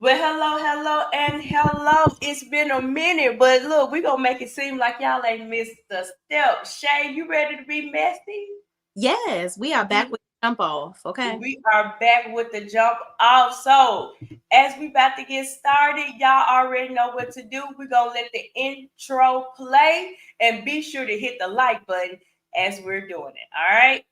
Well, hello, and hello. It's been a minute, but look, we gonna make it seem like y'all ain't missed the step. Shay, you ready to be messy? Yes, we are back We with jump off. Okay. we are back with the jump off. So, as we about to get started, y'all already know what to do. We're gonna let the intro play and be sure to hit the like button as we're doing it. All right.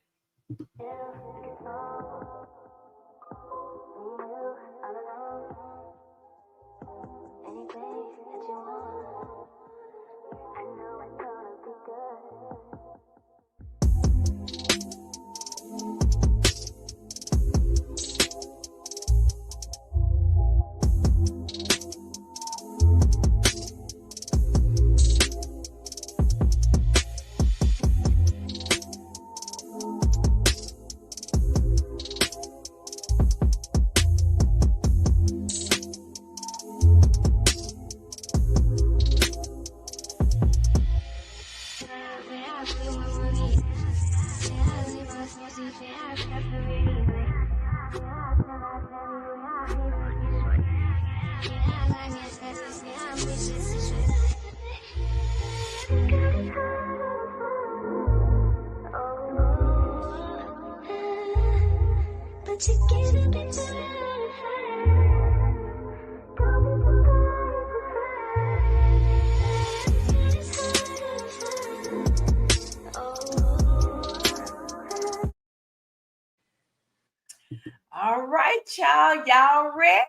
All right, y'all. Y'all ready?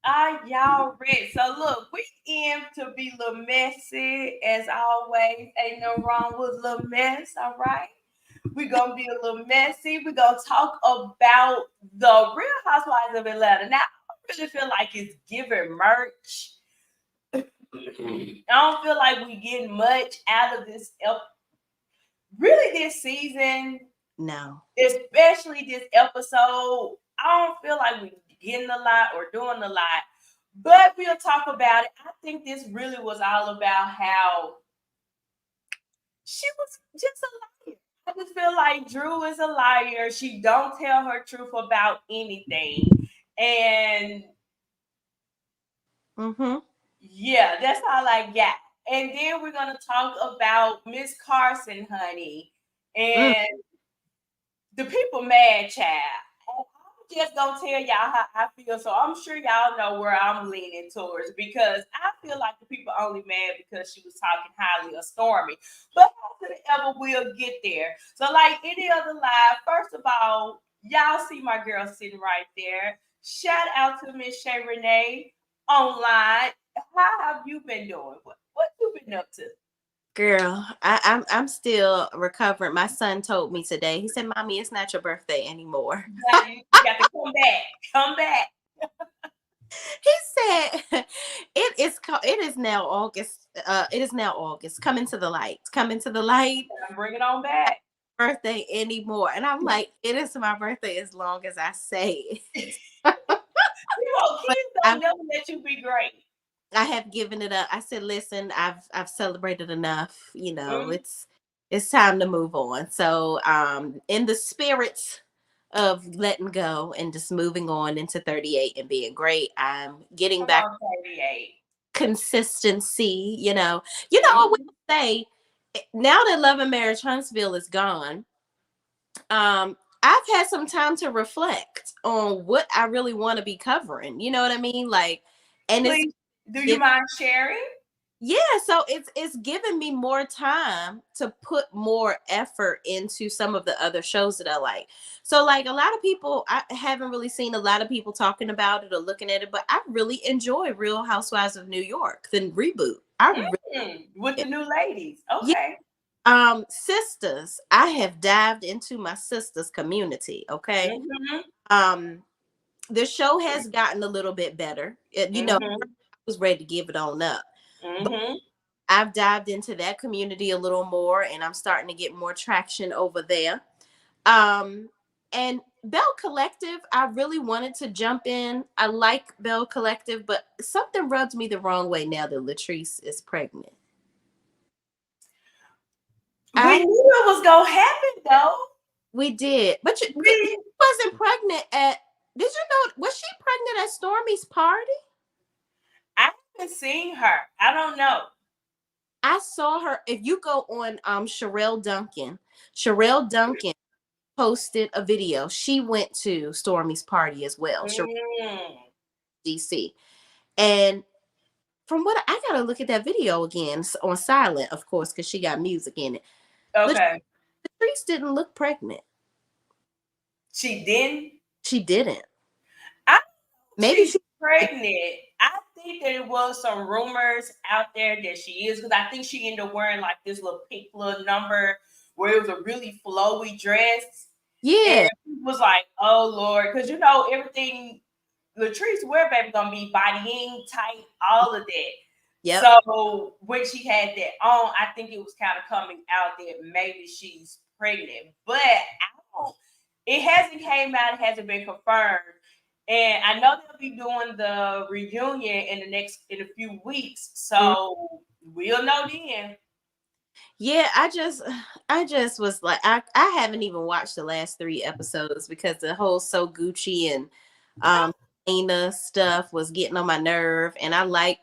Are y'all ready? So look, we aim to be a little messy as always. Ain't no wrong with a little mess, all right? We're gonna be a little messy. We're gonna talk about the Real Housewives of Atlanta. Now, I don't really feel like it's giving merch. I don't feel like we getting much out of this really this season, No. especially this episode. I don't feel like we're getting a lot or doing a lot, but we'll talk about it. I think this really was all about how she was just a liar. I just feel like Drew is a liar. She don't tell her truth about anything. And Mm-hmm. yeah, that's all I got. And then we're gonna talk about Miss Karson, honey. Mm. And the people mad, child. I'm just gonna tell y'all how I feel. So I'm sure y'all know where I'm leaning towards because I feel like the people only mad because she was talking highly of Stormy. But how could it ever will get there? So like any other live, first of all, y'all see my girl sitting right there. Shout out to Miss Shayreneeonline. How have you been doing? What you been up to? Girl, I'm still recovering. My son told me today. He said, "Mommy, it's not your birthday anymore." You got to come back. Come back. He said, It is now August. It is now August. Come into the light. Come into the light. Bring it on back. Birthday anymore?" And I'm like, "It is my birthday as long as I say it." But Kids don't never let you be great. I have given it up. I said, "Listen, I've celebrated enough. Mm, It's time to move on." So, in the spirit of letting go and just moving on into 38 and being great, I'm getting come back on, 38. consistency. I will Mm-hmm. say, now that Love and Marriage Huntsville is gone, I've had some time to reflect on what I really want to be covering. You know what I mean? Like, and it's Please, do you mind sharing? yeah, so it's given me more time to put more effort into some of the other shows that I like. So like a lot of people, I haven't really seen a lot of people talking about it or looking at it, but I really enjoy Real Housewives of New York, the reboot. I With the really, new ladies. yeah. Okay. Sisters, I have dived into my sisters community. Okay. Mm-hmm. Um, the show has gotten a little bit better. I Mm-hmm. was ready to give it on up. Mm-hmm. I've dived into that community a little more and I'm starting to get more traction over there. Um, and Bell Collective, I really wanted to jump in. I like Bell Collective, but something rubs me the wrong way now that Latrice is pregnant. We I knew it was gonna happen though. We did, but she We wasn't pregnant at. Did you know? Was she pregnant at Stormy's party? haven't seen her. I don't know. I saw her. If you go on Sherelle Duncan posted a video. She went to Stormy's party as well. DC. And from what I gotta look at that video again on silent, of course, because she got music in it. Okay. Latrice didn't look pregnant. She didn't? She didn't. Maybe she's pregnant. I think that it was some rumors out there that she is, because I think she ended up wearing like this little pink little number where it was a really flowy dress. Yeah. And it was like, oh Lord, because you know everything Latrice wear baby gonna be bodying tight, all of that. Yep. So when she had that on, I think it was kind of coming out that maybe she's pregnant, but it hasn't came out, it hasn't been confirmed. And I know they'll be doing the reunion in a few weeks, so we'll know then. Yeah, I just was like, I haven't even watched the last 3 episodes because the whole So Gucci and Selena stuff was getting on my nerve, and I like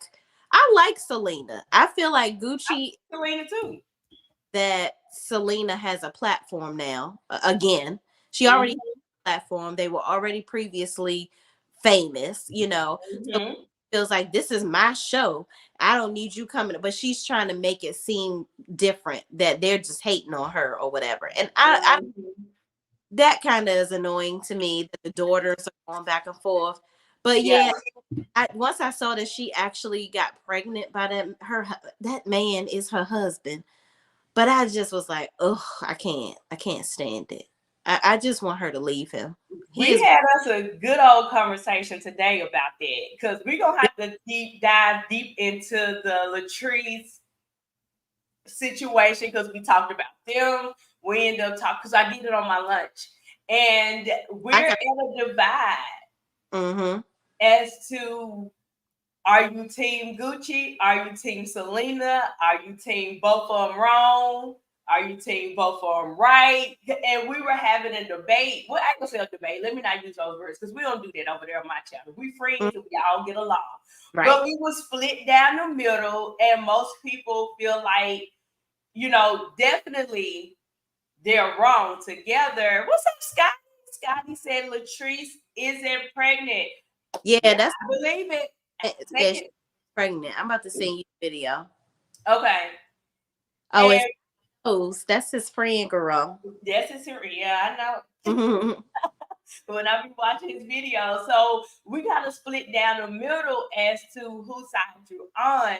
Selena. I feel like Gucci, Selena too. That Selena has a platform now. Again, she already has a platform. They were already previously famous, you know. So it feels like this is my show. I don't need you coming, but she's trying to make it seem different, that they're just hating on her or whatever. And I that kind of is annoying to me, that the daughters are going back and forth. But yeah, once I saw that she actually got pregnant by that man is her husband. But I just was like, oh, I can't stand it. I just want her to leave him. We had us a good old conversation today about that, because we're going to have to dive deep into the Latrice situation, because we talked about them. We ended up talking, because I did it on my lunch. And we're at a divide as to, are you team Gucci? Are you team Selena? Are you team both of them wrong? Are you team both of them right? And we were having a debate. Well, I ain't gonna say a debate. Let me not use those words, because we don't do that over there on my channel. We friends and we all get along. Right. But we was split down the middle, and most people feel like, you know, definitely they're wrong together. What's up, Scotty? Scotty said Latrice isn't pregnant. Yeah, I believe it. She's pregnant. I'm about to send you the video. Okay. Oh, that's his friend, girl. That's his friend. Yeah, I know. When I be watching his video, so we gotta split down the middle as to whose side you're on.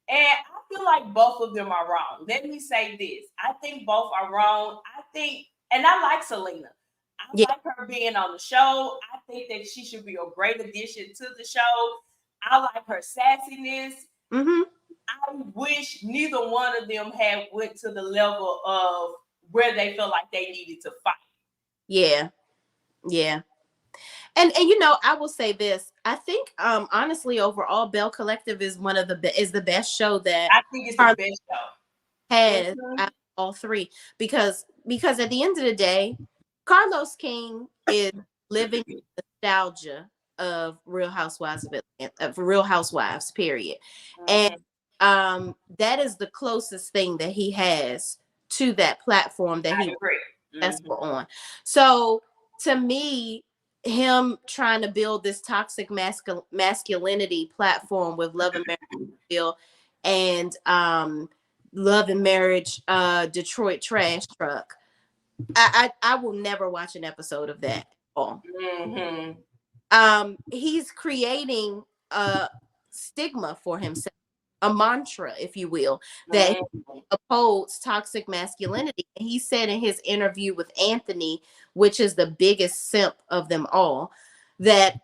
And I feel like both of them are wrong. Let me say this. I think both are wrong. And I like Selena. I like her being on the show. I think that she should be a great addition to the show. I like her sassiness. I wish neither one of them had went to the level of where they felt like they needed to fight. Yeah. And you know, I will say this. I think honestly, overall, Bell Collective is the best show that I think it's the best show has out of all 3, because at the end of the day, Carlos King is living nostalgia of Real Housewives of Atlanta, of Real Housewives, period. And that is the closest thing that he has to that platform that he was on. So to me, him trying to build this toxic masculinity platform with Love and Marriage and Love and Marriage Detroit Trash Truck, I will never watch an episode of that at all. He's creating a stigma for himself, a mantra, if you will, that upholds toxic masculinity. And he said in his interview with Anthony, which is the biggest simp of them all, that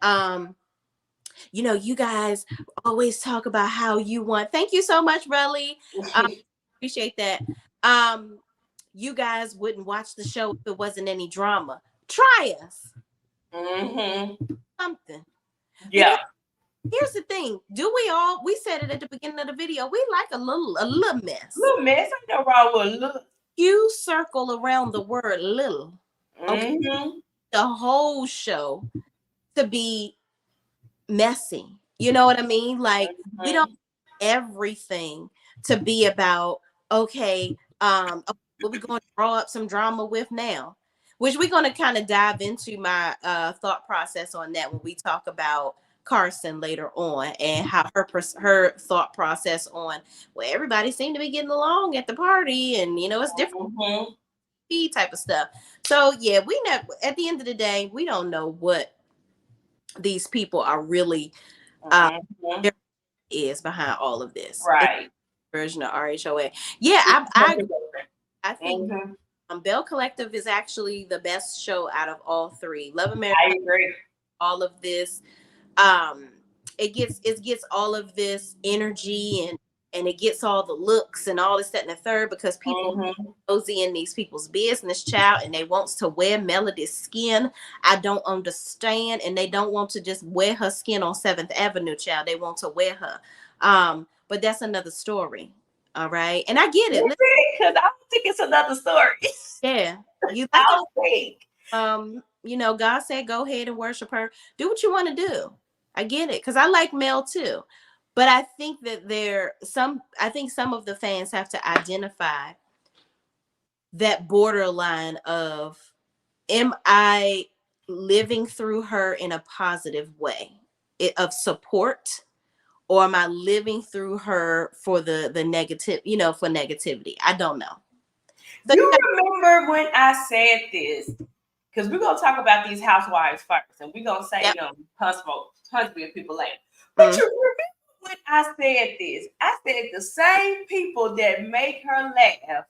you know, you guys always talk about how you want. Thank you so much, Relly. Appreciate that. You guys wouldn't watch the show if it wasn't any drama. Try us. Something. Yeah. Here's the thing. We said it at the beginning of the video. We like a little mess. Little mess. Ain't no wrong with a little. You circle around the word little. Okay. The whole show to be messy. You know what I mean? Like we don't everything to be about, okay, what we going to draw up some drama with now, which we're going to kind of dive into my thought process on that when we talk about Karson later on, and how her thought process on, well, everybody seemed to be getting along at the party, and it's different type of stuff. So yeah, we never, at the end of the day, we don't know what these people are really there is behind all of this. Right. Version of RHOA. Yeah, I think Bell Collective is actually the best show out of all three. Love America. I agree. All of this, it gets all of this energy, and it gets all the looks and all this, that, and the third, because people nosy in these people's business, child, and they wants to wear Melody's skin. I don't understand, and they don't want to just wear her skin on 7th Avenue, child. They want to wear her. But that's another story. All right. And I get it. Because I don't think it's another story. Yeah. You I don't think. God said, go ahead and worship her. Do what you want to do. I get it. Because I like Mel too. But I think that I think some of the fans have to identify that borderline of, am I living through her in a positive way of support? Or am I living through her for the negative, for negativity? I don't know. So you remember when I said this? Because we're going to talk about these housewives first, and we're going to say tons of people later. But you remember when I said this? I said the same people that make her laugh,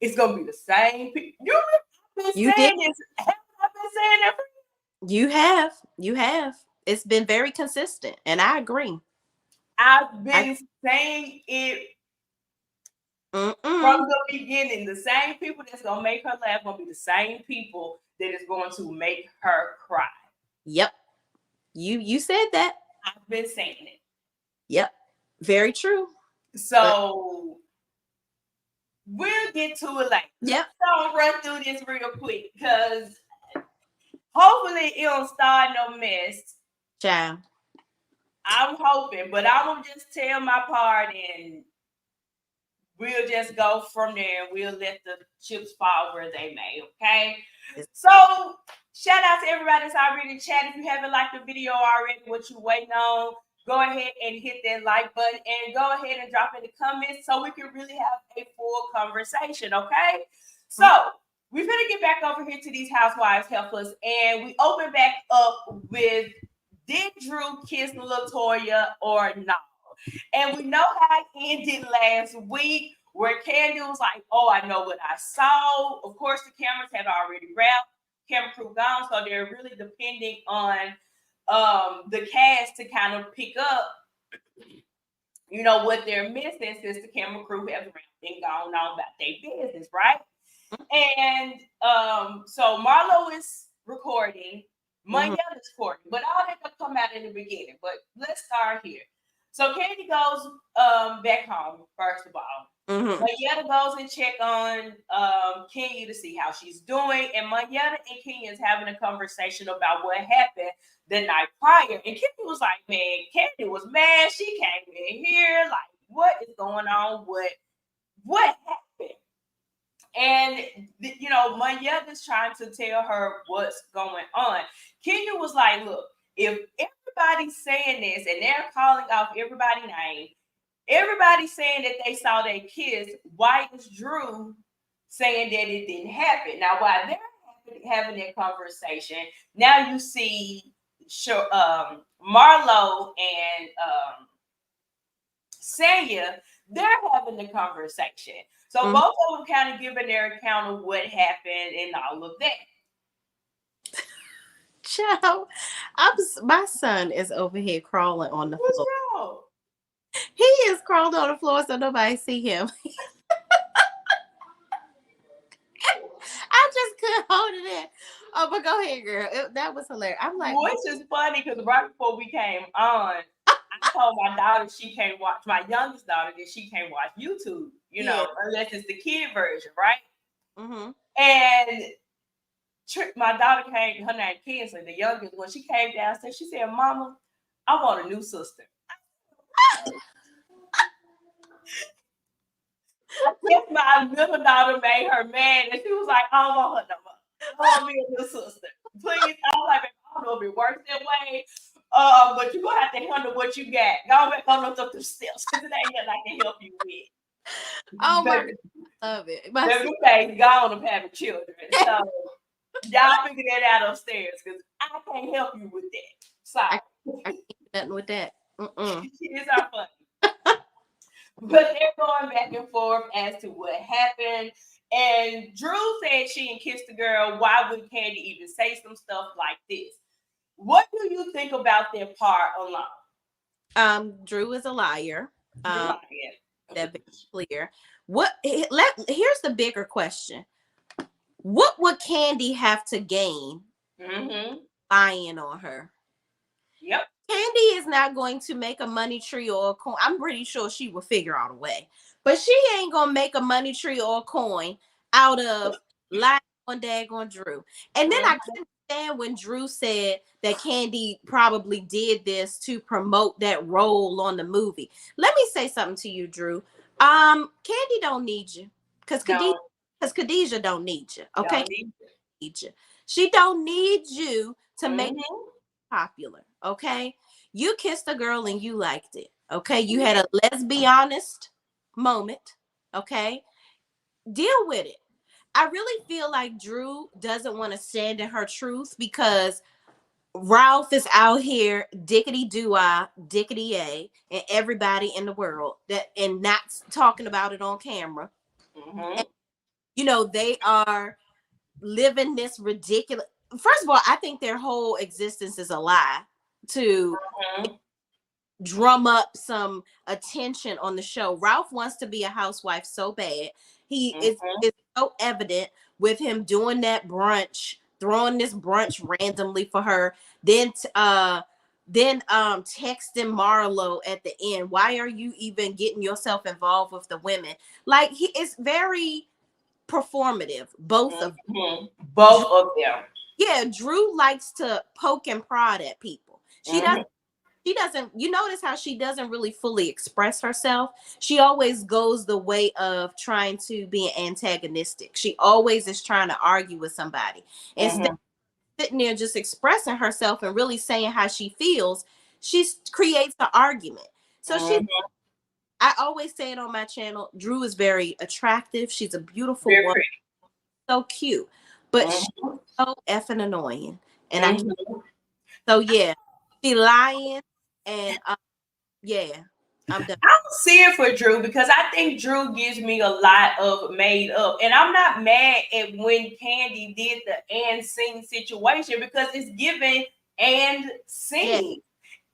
it's going to be the same people. You remember I've been saying this? Have I been saying that for you? You have. It's been very consistent, and I agree. I've been saying it from the beginning. The same people that's going to make her laugh going to be the same people that is going to make her cry. Yep. You said that. I've been saying it. Yep. Very true. So we'll get to it later. Yep. Let's run through this real quick, because hopefully it don't start no mess. Child. I'm hoping, but I'm going to just tell my part, and we'll just go from there, and we'll let the chips fall where they may, okay? So, shout out to everybody that's already in the chat. If you haven't liked the video already, what you waiting on, go ahead and hit that like button, and go ahead and drop in the comments so we can really have a full conversation, okay? So, we're going to get back over here to these housewives helpers, and we open back up with, did Drew kiss LaToya or not? And we know how it ended last week, where Candy was like, oh, I know what I saw. Of course, the cameras had already wrapped, camera crew gone, so they're really depending on the cast to kind of pick up, what they're missing, since the camera crew has been gone on about their business, right? And so Marlo is recording, Money is recording, but all that will come out in the beginning. But let's start here. So Candy goes back home, first of all. Mayetta goes and check on Kenya to see how she's doing. And Mayetta and Kenya is having a conversation about what happened the night prior. And Kenya was like, man, Candy was mad. She came in here like, what is going on? What happened? And, Mayetta is trying to tell her what's going on. Kenya was like, look, if everybody's saying this and they're calling off everybody's name, everybody's saying that they saw their kiss, why is Drew saying that it didn't happen? Now, while they're having that conversation, now you see Marlo and Sanya, they're having the conversation. So both of them kind of giving their account of what happened and all of that. Child, my son is over here crawling on the floor. What's wrong? He is crawled on the floor so nobody see him. I just couldn't hold it in. Oh, but go ahead, girl. That was hilarious. I'm like, which is funny because right before we came on, I told my daughter she can't watch, my youngest daughter, that she can't watch YouTube, unless it's the kid version, right? And my daughter came, her name Kinsley, the youngest, when she came downstairs, she said, Mama, I want a new sister. I guess my little daughter made her mad, and she was like, "I don't want her no more. I want me a little sister, please." I was like, "I don't know if it works that way, but you're gonna have to handle what you got. Go back on up the steps, because it ain't nothing I can help you with." Oh my Baby, God, love it. baby, days gone of having children, so y'all figure that out upstairs, because I can't help you with that. Sorry, I can't do nothing with that. it's not funny. But they're going back and forth as to what happened. And Drew said she didn't kiss the girl. Why would Candy even say some stuff like this? What do you think about their part alone? Drew is a liar. Drew lied. That very clear. Here's the bigger question. What would Candy have to gain lying on her? Yep. Candy is not going to make a money tree or a coin. I'm pretty sure she will figure out a way, but she ain't gonna make a money tree or a coin out of lying on daggone Drew. And then I couldn't stand when Drew said that Candy probably did this to promote that role on the movie. Let me say something to you, Drew. Candy don't need you because Khadijah don't need you. Okay, need you. She don't need you to make popular. Okay, you kissed a girl and you liked it. Okay, you had a let's be honest moment. Okay, deal with it. I really feel like Drew doesn't want to stand in her truth because Ralph is out here dickety doo-ah, dickety a, and everybody in the world that and not talking about it on camera. And, you know, they are living this ridiculous. First of all, I think their whole existence is a lie to drum up some attention on the show. Ralph wants to be a housewife so bad. It's so evident with him doing that brunch, throwing this brunch randomly for her, then texting Marlo at the end. Why are you even getting yourself involved with the women? Like it's very performative, both of them. Yeah, Drew likes to poke and prod at people. She doesn't, you notice how she doesn't really fully express herself. She always goes the way of trying to be antagonistic. She always is trying to argue with somebody. Instead of sitting there just expressing herself and really saying how she feels, she creates an argument. So I always say it on my channel, Drew is very attractive. She's a beautiful woman. So cute. But she's so effing annoying. And so yeah, she lying and yeah, I'm done. I don't see it for Drew because I think Drew gives me a lot of made up. And I'm not mad at when Candy did the and sing situation because it's given and sing.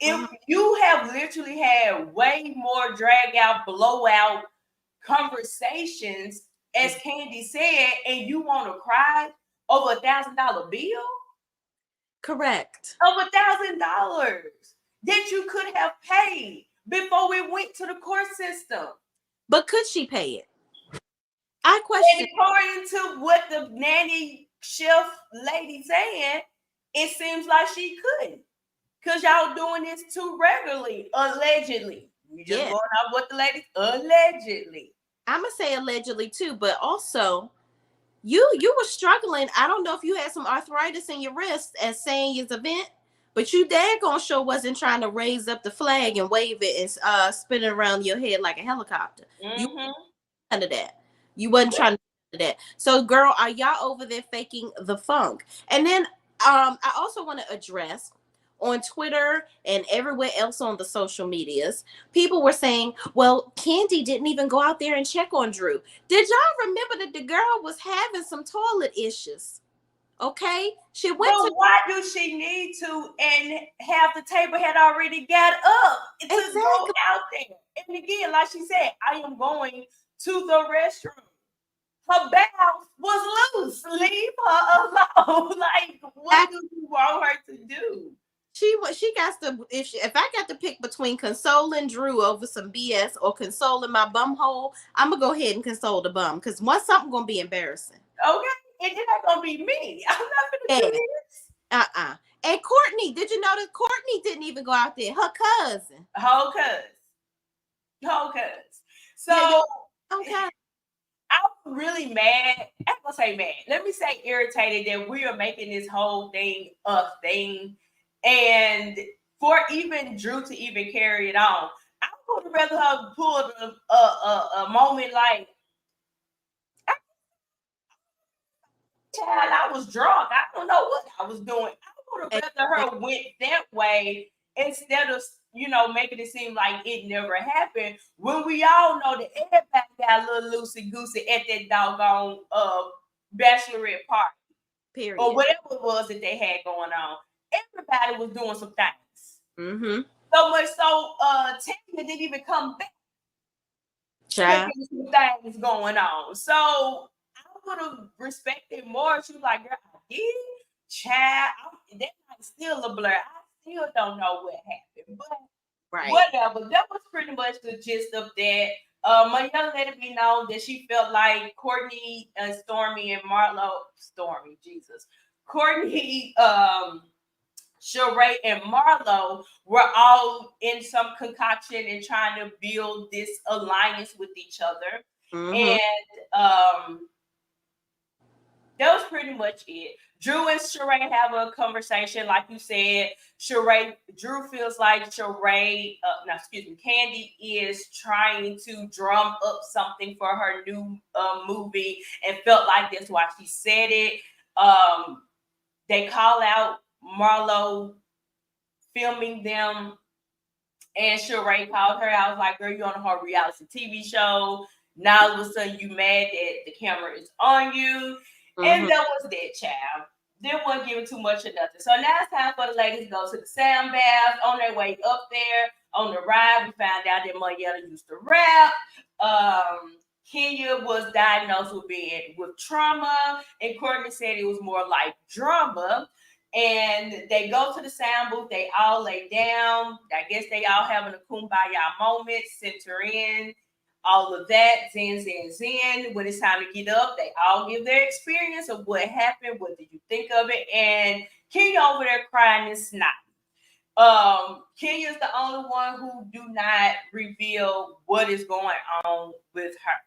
If you have literally had way more drag out, blowout conversations, as Candy said, and you want to cry over $1,000 bill? Correct. Over $1,000 that you could have paid before we went to the court system. But could she pay it? I question. And according to what the nanny chef lady saying, it seems like she couldn't. Because y'all doing this too regularly, allegedly. You just going off what the lady allegedly. I'm gonna say allegedly too, but also you were struggling. I don't know if you had some arthritis in your wrist at saying his event, but you daggone sure wasn't trying to raise up the flag and wave it and spin it around your head like a helicopter. You under that. You wasn't trying to do that. So, girl, are y'all over there faking the funk? And then I also want to address on Twitter and everywhere else on the social medias, people were saying, well, Candy didn't even go out there and check on Drew. Did y'all remember that the girl was having some toilet issues? Okay, she went to. Why do she need to? And half the table had already got up to go out there. And again, like she said, I am going to the restroom. Her bowel was loose. Leave her alone. Like, what do you want her to do? She got to if I got to pick between consoling Drew over some BS or consoling my bum hole, I'm gonna go ahead and console the bum because once something gonna be embarrassing. Okay, it's not gonna be me. I'm not gonna do this. And Courtney, did you notice Courtney didn't even go out there? Her cousin. Whole cuz. So Okay. I'm really mad. I'm gonna say mad. Let me say irritated that we are making this whole thing a thing, and for even Drew to even carry it on, I would have rather her pull a moment like, child, I was drunk. I don't know what I was doing. I would have rather her went that way instead of making it seem like it never happened. When we all know that everybody got a little loosey goosey at that doggone bachelorette party. Period. Or whatever it was that they had going on. Everybody was doing some things. Mm-hmm. So much so Tanya didn't even come back. Child. Some things going on. So I would have respected more. She was like, girl, I did. Child, that night still a blur. I still don't know what happened. But whatever. That was pretty much the gist of that. My young lady be known that she felt like Courtney and Stormy and Stormy, Jesus. Courtney, Sheree and Marlo were all in some concoction and trying to build this alliance with each other. Mm-hmm. And that was pretty much it. Drew and Sheree have a conversation, like you said. Drew feels like Candy is trying to drum up something for her new movie, and felt like that's why she said it. They call out Marlo filming them, and Sheree called her. I was like, girl, you on a hard reality TV show. Now all of a sudden you mad that the camera is on you. Mm-hmm. And that was that, child. They weren't giving too much of nothing. So now it's time for the ladies to go to the sound bath. On their way up there, on the ride, we found out that Marietta used to rap. Kenya was diagnosed with trauma, and Courtney said it was more like drama. And they go to the sound booth. They all lay down. I guess they all having a kumbaya moment, center in, all of that. Zen. When it's time to get up, they all give their experience of what happened. What did you think of it? And Kenya over there crying and snot. Kenya's the only one who do not reveal what is going on with her.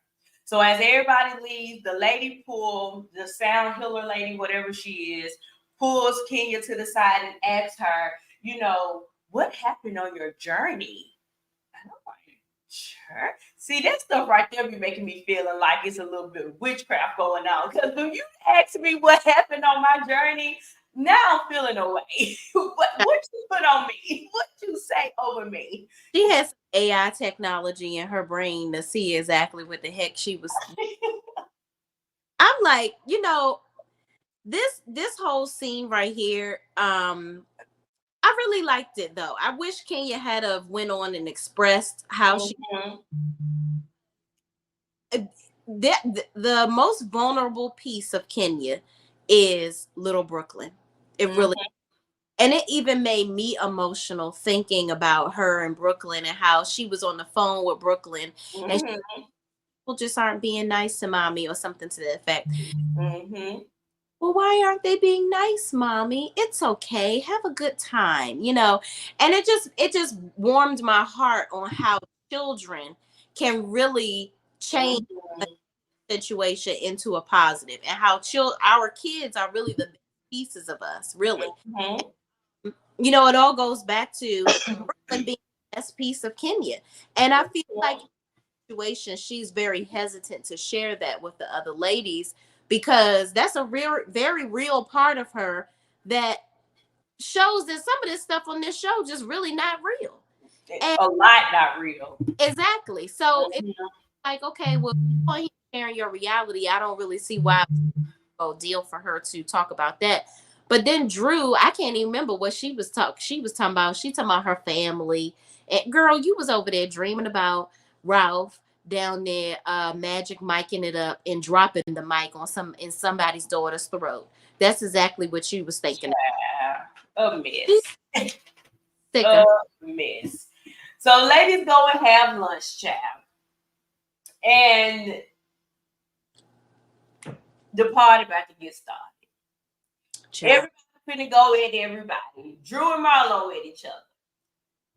So as everybody leaves, the lady the sound healer lady, whatever she is, pulls Kenya to the side and asks her, what happened on your journey? And I'm like, sure. See, that stuff right there be making me feeling like it's a little bit of witchcraft going on. Because when you ask me what happened on my journey, now I'm feeling away. what you put on me? What you say over me? She has AI technology in her brain to see exactly what the heck she was. I'm like, this whole scene right here, I really liked it though. I wish Kenya had went on and expressed how she the most vulnerable piece of Kenya is Little Brooklyn. It really, and it even made me emotional thinking about her and Brooklyn and how she was on the phone with Brooklyn and people just aren't being nice to mommy or something to that effect. Well, why aren't they being nice, mommy? It's okay. Have a good time, and it just warmed my heart on how children can really change a situation into a positive, and how our kids are really the pieces of us, really. It all goes back to Brooklyn being the best piece of Kenya. And I feel like situation, she's very hesitant to share that with the other ladies, because that's a very real part of her that shows that some of this stuff on this show just really not real. And a lot not real. Exactly. So it's like, okay, well, you're sharing your reality. I don't really see why it's a deal for her to talk about that. But then Drew, I can't even remember what she was talking. She was talking about. She talking about her family. And girl, you was over there dreaming about Ralph down there, magic micing it up and dropping the mic in somebody's daughter's throat. That's exactly what she was thinking. A mess. A mess. So ladies go and have lunch, child. And the party about to get started. Child. Everybody finna go at everybody. Drew and Marlo at each other.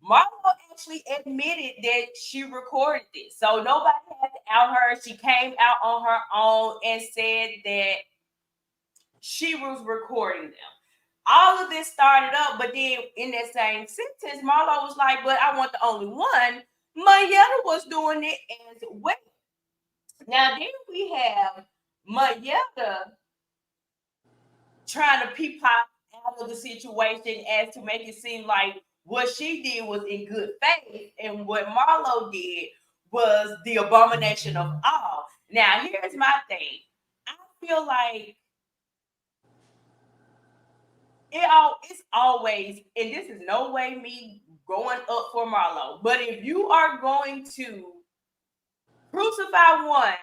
Marlo actually admitted that she recorded this. So nobody had to out her. She came out on her own and said that she was recording them. All of this started up, but then in that same sentence, Marlo was like, but I want the only one. Mayetta was doing it as well. Now then we have Mayetta trying to peep out of the situation as to make it seem like what she did was in good faith, and what Marlo did was the abomination of all. Now, here's my thing. I feel like it's always, and this is no way me going up for Marlo, but if you are going to crucify one,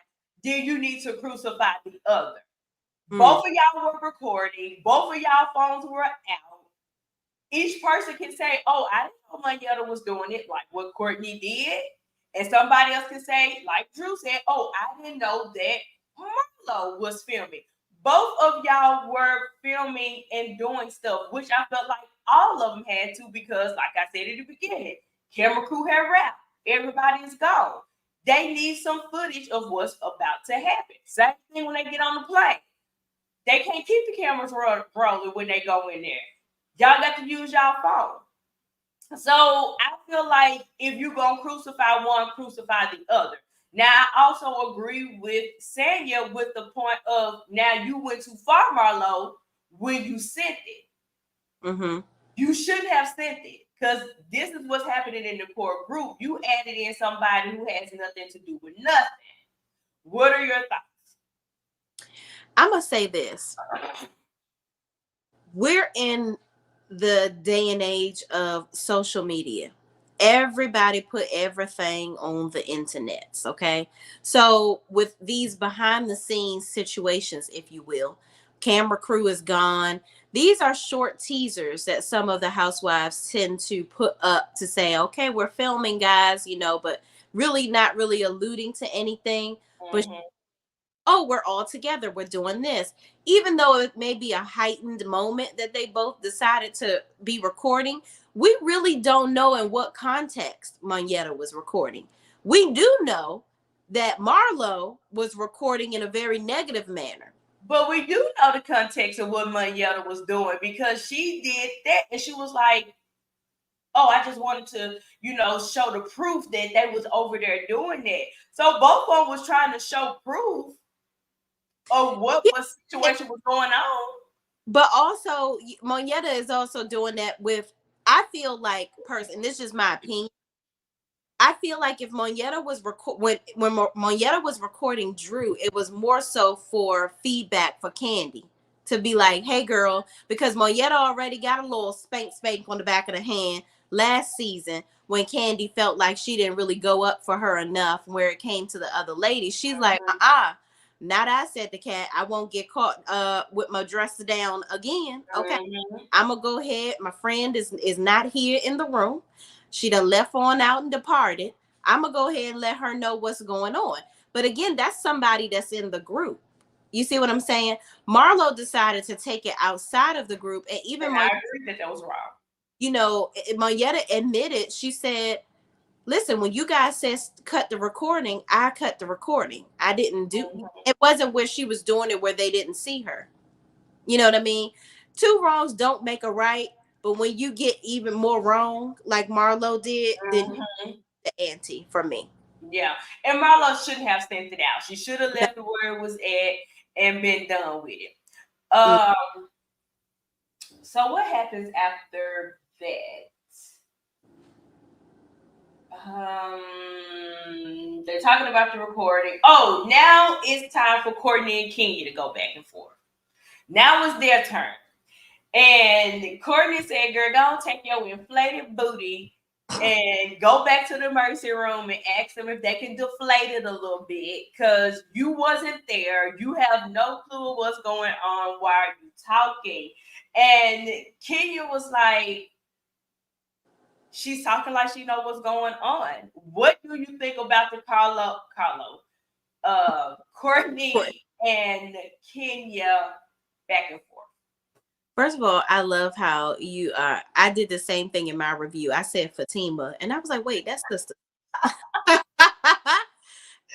then you need to crucify the other. Both of y'all were recording. Both of y'all phones were out. Each person can say, oh, I didn't know Mayetta was doing it, like what Courtney did. And somebody else can say, like Drew said, oh, I didn't know that Marlo was filming. Both of y'all were filming and doing stuff, which I felt like all of them had to, because like I said at the beginning, camera crew had wrapped. Everybody is gone. They need some footage of what's about to happen. Same thing when they get on the plane. They can't keep the cameras rolling when they go in there. Y'all got to use y'all phone. So I feel like if you're going to crucify one, crucify the other. Now, I also agree with Sanya with the point of, now you went too far, Marlo, when you sent it. Mm-hmm. You shouldn't have sent it, because this is what's happening in the core group. You added in somebody who has nothing to do with nothing. What are your thoughts? I'm going to say this. We're in the day and age of social media. Everybody put everything on the internet, okay? So with these behind the scenes situations, if you will, camera crew is gone. These are short teasers that some of the housewives tend to put up to say, okay, we're filming, guys, but really not really alluding to anything. But oh, we're all together, we're doing this. Even though it may be a heightened moment that they both decided to be recording, we really don't know in what context Mayetta was recording. We do know that Marlo was recording in a very negative manner. But we do know the context of what Mayetta was doing, because she did that and she was like, oh, I just wanted to, show the proof that they was over there doing that. So both of them was trying to show proof of what situation was going on. But also, Mayetta is also doing that with, I feel like, this is just my opinion. I feel like if Mayetta was when Mayetta was recording Drew, it was more so for feedback for Kandi, to be like, hey girl, because Mayetta already got a little spank on the back of the hand last season when Kandi felt like she didn't really go up for her enough where it came to the other ladies. She's like, now that I said the cat, I won't get caught with my dress down again. Okay. I'm gonna go ahead. My friend is not here in the room. She done left on out and departed. I'm gonna go ahead and let her know what's going on. But again, that's somebody that's in the group. You see what I'm saying? Marlo decided to take it outside of the group, and even I agree that was wrong. Mayetta admitted, she said, listen, when you guys said cut the recording, I cut the recording. I didn't do it. Wasn't where she was doing it where they didn't see her. You know what I mean? Two wrongs don't make a right, but when you get even more wrong, like Marlo did, then the ante for me. Yeah, and Marlo shouldn't have sent it out. She should have left it where it was at and been done with it. So what happens after that? They're talking about the recording. Oh, now it's time for Courtney and Kenya to go back and forth. Now it's their turn. And Courtney said, girl, don't take your inflated booty and go back to the emergency room and ask them if they can deflate it a little bit, because you wasn't there. You have no clue what's going on. Why are you talking? And Kenya was like, she's talking like she know what's going on. What do you think about the Courtney and Kenya back and forth? First of all, I love how you I did the same thing in my review. I said Fatima, and I was like, wait, that's sister.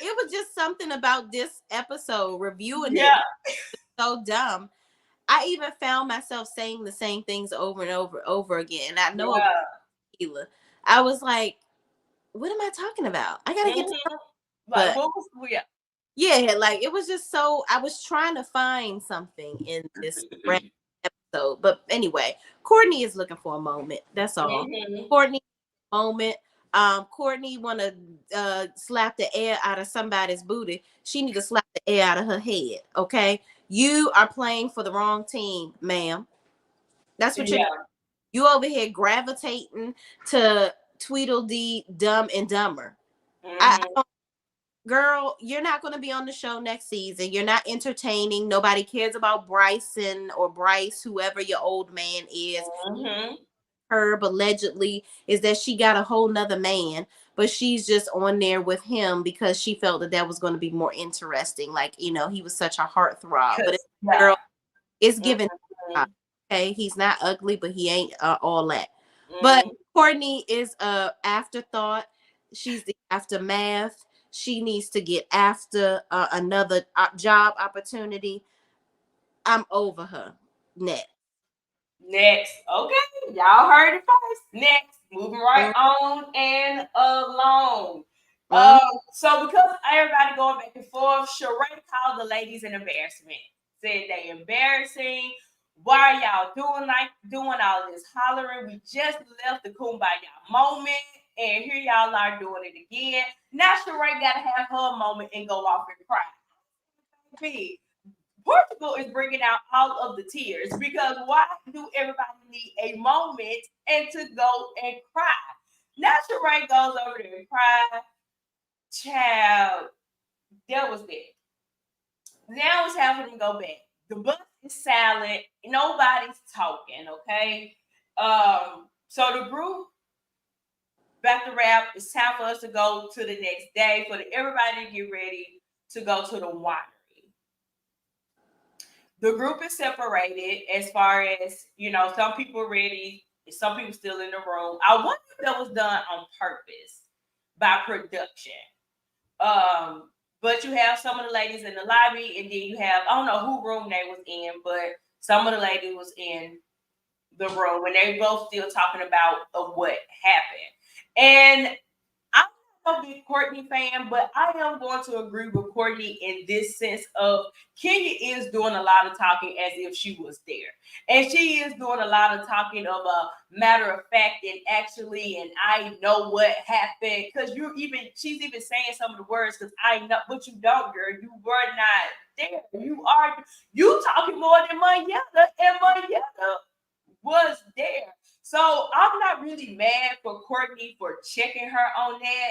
It was just something about this episode, reviewing it, Yeah, so dumb. I even found myself saying the same things over and over again. And I know it was yeah. tequila. I was like, what am I talking about? I gotta get to, Hmm. Like, but what was yeah. yeah, like it was just so I was trying to find something in this random episode. But anyway, Courtney is looking for a moment. That's all. Hmm. Courtney moment. Courtney wanna slap the air out of somebody's booty. She need to slap the air out of her head. Okay. You are playing for the wrong team, ma'am. That's what you're doing. Yeah. You over here gravitating to Tweedledee Dumb and Dumber. I Hmm. don't, girl, you're not going to be on the show next season. You're not entertaining. Nobody cares about Bryson or Bryce, whoever your old man is. Hmm. Herb allegedly is that she got a whole nother man, but she's just on there with him because she felt that that was going to be more interesting. Like, he was such a heartthrob. But Cause it's, yeah. girl, it's given. Hmm. Okay, he's not ugly, but he ain't all that. But Hmm. Courtney is a afterthought. She's the aftermath. She needs to get after another job opportunity. I'm over her. Next. Next, okay, y'all heard it first. Next, moving right Mm, on and along. mm. So because everybody going back and forth, Sheree called the ladies an embarrassment. Said they embarrassing. Why are y'all doing all this hollering? We just left the kumbaya moment, and here y'all are doing it again. Now Sheree gotta have her moment and go off and cry. Big. Portugal is bringing out all of the tears because why do everybody need a moment and to go and cry? Now Sheree goes over there and cry. Child, that was it. Now it's time for them to go back. The bus is silent. Nobody's talking, okay? So the group back to wrap. It's time for us to go to the next day for everybody to get ready to go to the winery. The group is separated as far as some people ready, some people still in the room. I wonder if that was done on purpose by production. But you have some of the ladies in the lobby, and then you have I don't know who room they was in, but some of the ladies was in the room when they both still talking about what happened. And I'm not a big Courtney fan, but I am going to agree with Courtney in this sense of Kenya is doing a lot of talking as if she was there. And she is doing a lot of talking of a matter of fact and actually, and I know what happened. Because she's even saying some of the words because I know, but you don't, girl. You were not there. You talking more than Mayetta, and Mayetta was there. So I'm not really mad for Courtney for checking her on that.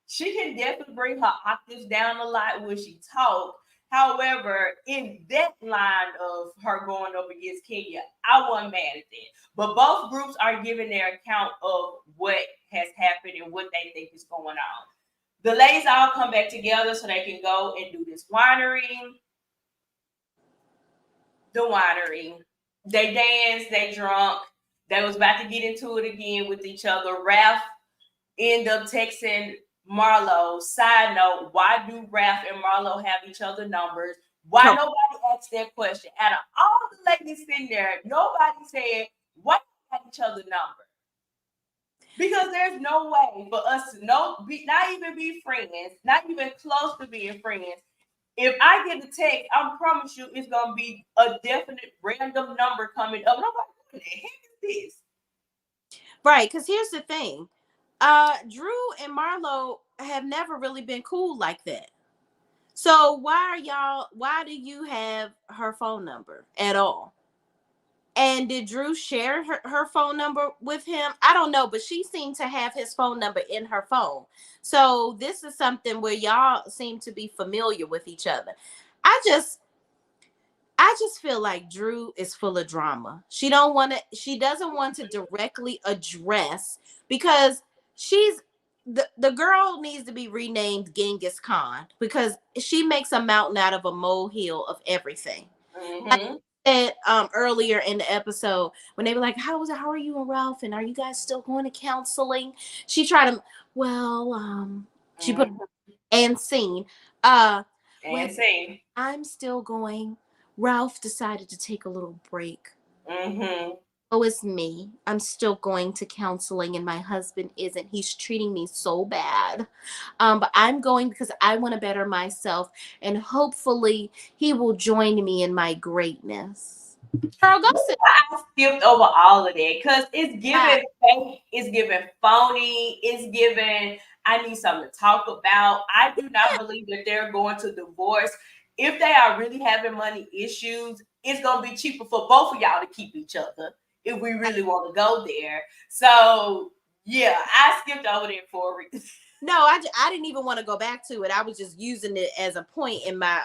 She can definitely bring her octaves down a lot when she talks. However, in that line of her going up against Kenya, I wasn't mad at that. But both groups are giving their account of what has happened and what they think is going on. The ladies all come back together so they can go and do this winery. The winery. They danced, they drunk. They was about to get into it again with each other. Ralph ended up texting Marlo. Side note, why do Ralph and Marlo have each other numbers? Why Come nobody asked that question? Out of all the ladies sitting there, nobody said, why have each other numbers? Because there's no way for us to not even be friends, not even close to being friends. If I get a text, I promise you it's gonna be a definite random number coming up. And I'm like, what the heck is this? right, because here's the thing. Drew and Marlo have never really been cool like that. So why do you have her phone number at all? And did Drew share her phone number with him? I don't know, but she seemed to have his phone number in her phone. So this is something where y'all seem to be familiar with each other. I just I just feel like Drew is full of drama. She doesn't want to directly address because the girl needs to be renamed Genghis Khan because she makes a mountain out of a molehill of everything. Mm-hmm. said earlier in the episode when they were like, how are you and Ralph, and are you guys still going to counseling? She tried to, well, she put Mhm. and scene. Well, And see. I'm still going. Ralph decided to take a little break. Mm-hmm. Oh, it's me. I'm still going to counseling, and my husband isn't. He's treating me so bad. But I'm going because I want to better myself, and hopefully he will join me in my greatness. Girl, go sit I skipped over all of that because it's down. giving fake, it's giving phony, it's giving I need something to talk about. I do not believe that they're going to divorce. If they are really having money issues, it's gonna be cheaper for both of y'all to keep each other if we really want to go there. So yeah, I skipped over there for a reason. No, I didn't even want to go back to it. I was just using it as a point in my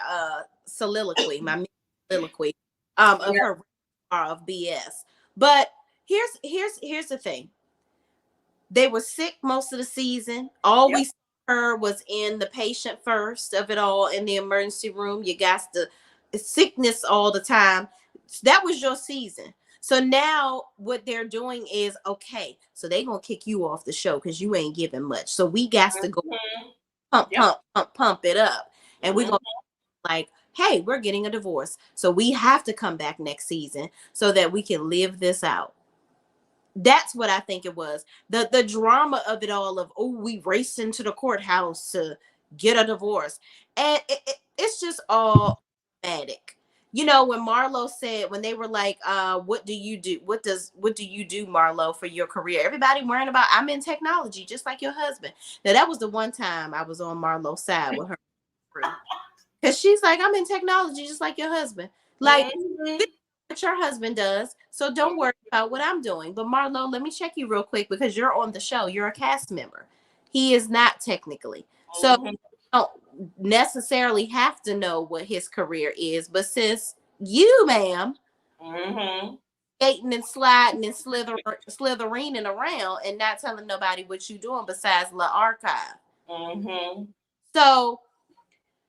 soliloquy, my soliloquy of Yeah. her of BS. But here's the thing. They were sick most of the season. All Yep. we saw her was in the patient first of it all in the emergency room. You got the sickness all the time. That was your season. So now what they're doing is okay. So they gonna kick you off the show because you ain't giving much. So we got to go Mm-hmm. pump, Yep. pump, pump, pump it up, and we're Mm-hmm. gonna like, hey, we're getting a divorce, so we have to come back next season so that we can live this out. That's what I think it was. The drama of it all of, oh, we raced into the courthouse to get a divorce. And it's just all dramatic. You know, when Marlo said, when they were like, what do you do? What do you do, Marlo, for your career? Everybody worrying about, I'm in technology, just like your husband. Now that was the one time I was on Marlo's side with her. Because she's like, I'm in technology, just like your husband. Like, Mm-hmm. what your husband does. So don't worry about what I'm doing. But Marlo, let me check you real quick because you're on the show. You're a cast member. He is not technically. So Mm-hmm. you don't necessarily have to know what his career is. But since you, ma'am, Mm-hmm. skating and sliding and slithering around and not telling nobody what you're doing besides the archive. Mm-hmm. So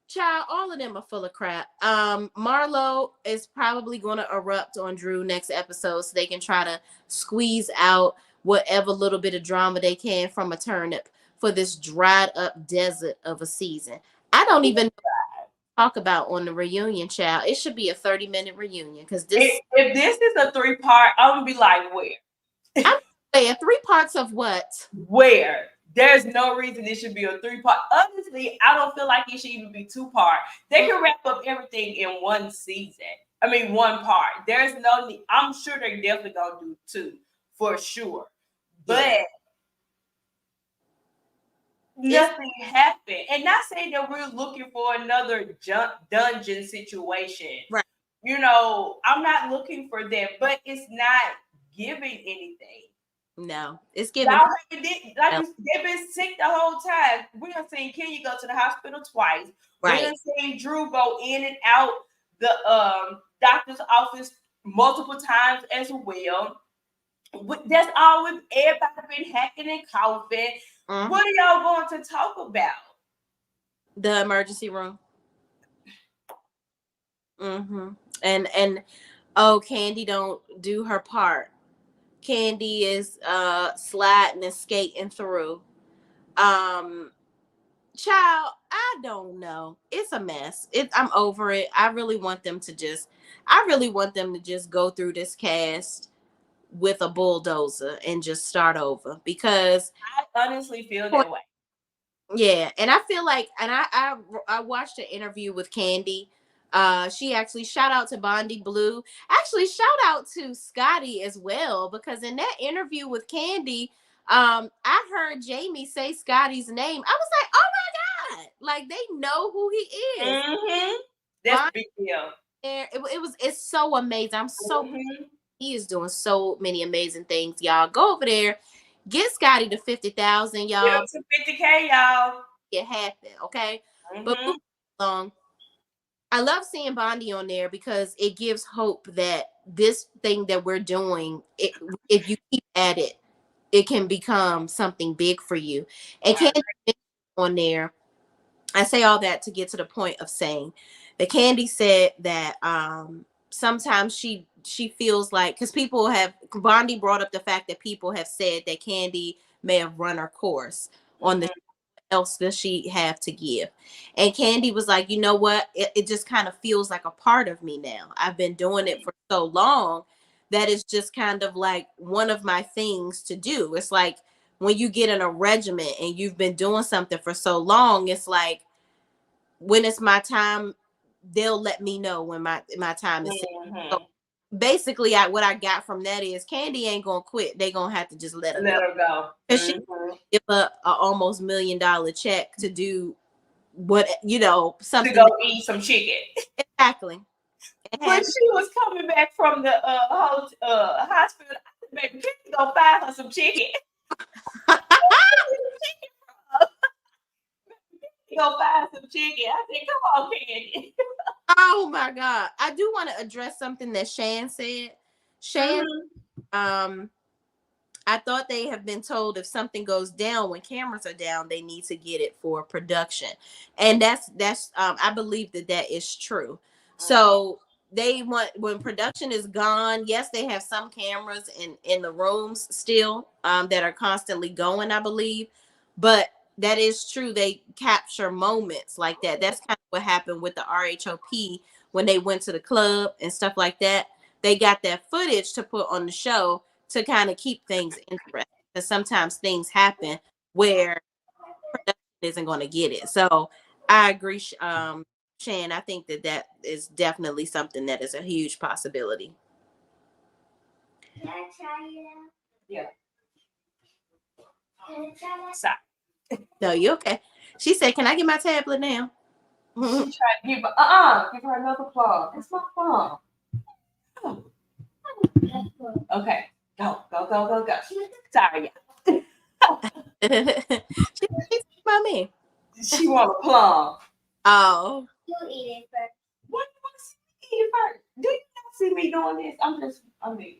child, all of them are full of crap. Marlo is probably going to erupt on Drew next episode so they can try to squeeze out whatever little bit of drama they can from a turnip for this dried up desert of a season. I don't even talk about on the reunion, child. It should be a 30-minute reunion because this If this is a 3-part, I'm gonna be like, where? I'm saying 3 parts of what? Where? There's no reason it should be a 3-part. Honestly, I don't feel like it should even be 2-part. They can wrap up everything in one season. I mean, one part. There's no need. I'm sure they're definitely gonna do 2 for sure. But Yeah. nothing happened. And not saying that we're looking for another dungeon situation. Right. You know, I'm not looking for that, but it's not giving anything. No, it's Y'all giving. haven't they've been sick the whole time. We done seen Kenya go to the hospital twice. We Right. done seen Drew go in and out the doctor's office multiple times as well. That's all we've everybody been hacking and coughing. Mhm. What are y'all going to talk about? The emergency room. And oh, Candy don't do her part. Candy is sliding and skating through. Um Child, I don't know. It's a mess. I'm over it. I really want them to just go through this cast with a bulldozer and just start over because I honestly feel that way. yeah, and I feel like, and I watched an interview with Candy. She actually shout out to Bondi Blue. Actually, shout out to Scotty as well because in that interview with Candy, I heard Jamie say Scotty's name. I was like, oh my god, like they know who he is. Mm-hmm. That's a big deal. It's so amazing. I'm so Mm-hmm. he is doing so many amazing things, y'all. Go over there, get Scotty to 50,000, Get y'all. up to 50K, y'all. It happen, okay? But Mm-hmm. moving along, I love seeing Bondi on there because it gives hope that this thing that we're doing, if you keep at it, it can become something big for you. And Candy on there, I say all that to get to the point of saying that Candy said that sometimes she feels like, because people have, Bondi brought up the fact that people have said that Candy may have run her course on the, else does she have to give? And Candy was like, you know what? It just kind of feels like a part of me now. I've been doing it for so long that it's just kind of like one of my things to do. It's like when you get in a regiment and you've been doing something for so long, it's like when it's my time, they'll let me know when my time is. So basically, what I got from that is Candy ain't gonna quit. They gonna have to just let her Let go. her go. Cause she give a almost $1 million check to do what, you know, something to go eat some chicken. Exactly. When she was coming back from the hospital, I said, "Baby, can you go find her some chicken?" Go find some chicken. I said, "Come on, Candy." Oh my God! I do want to address something that Shan said. Shan, I thought they have been told if something goes down when cameras are down, they need to get it for production, and that's I believe that is true. So they want, when production is gone, yes, they have some cameras in the rooms still that are constantly going, I believe, but that is true. They capture moments like that. That's kind of what happened with the RHOP when they went to the club and stuff like that. They got that footage to put on the show to kind of keep things interesting. Because sometimes things happen where production isn't going to get it. So I agree, Shan. I think that is definitely something that is a huge possibility. Can I try it out? Yeah. Sorry. No, you okay? She said, "Can I get my tablet now?" She tried to give her another plum. It's my plum. Okay, go. Sorry, She's mommy. she want a plum. Oh. You eat it first. What do you want to see me eat it first? Do you not see me doing this? I mean.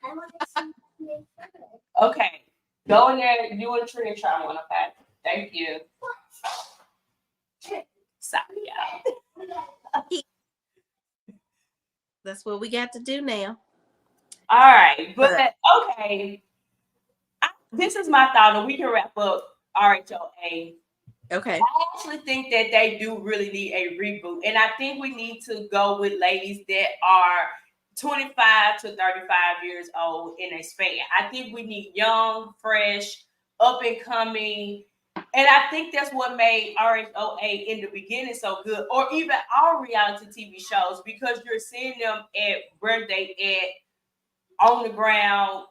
I want to see me first. Okay, go in there. You and Trina try one. Okay, thank you. Sorry, y'all. That's what we got to do now. All right, but okay. This is my thought, and we can wrap up RHOA. Okay. I actually think that they do really need a reboot, and I think we need to go with ladies that are 25 to 35 years old in a span. I think we need young, fresh, up and coming. And I think that's what made RHOA in the beginning so good, or even our reality TV shows, because you're seeing them at where they at on the ground.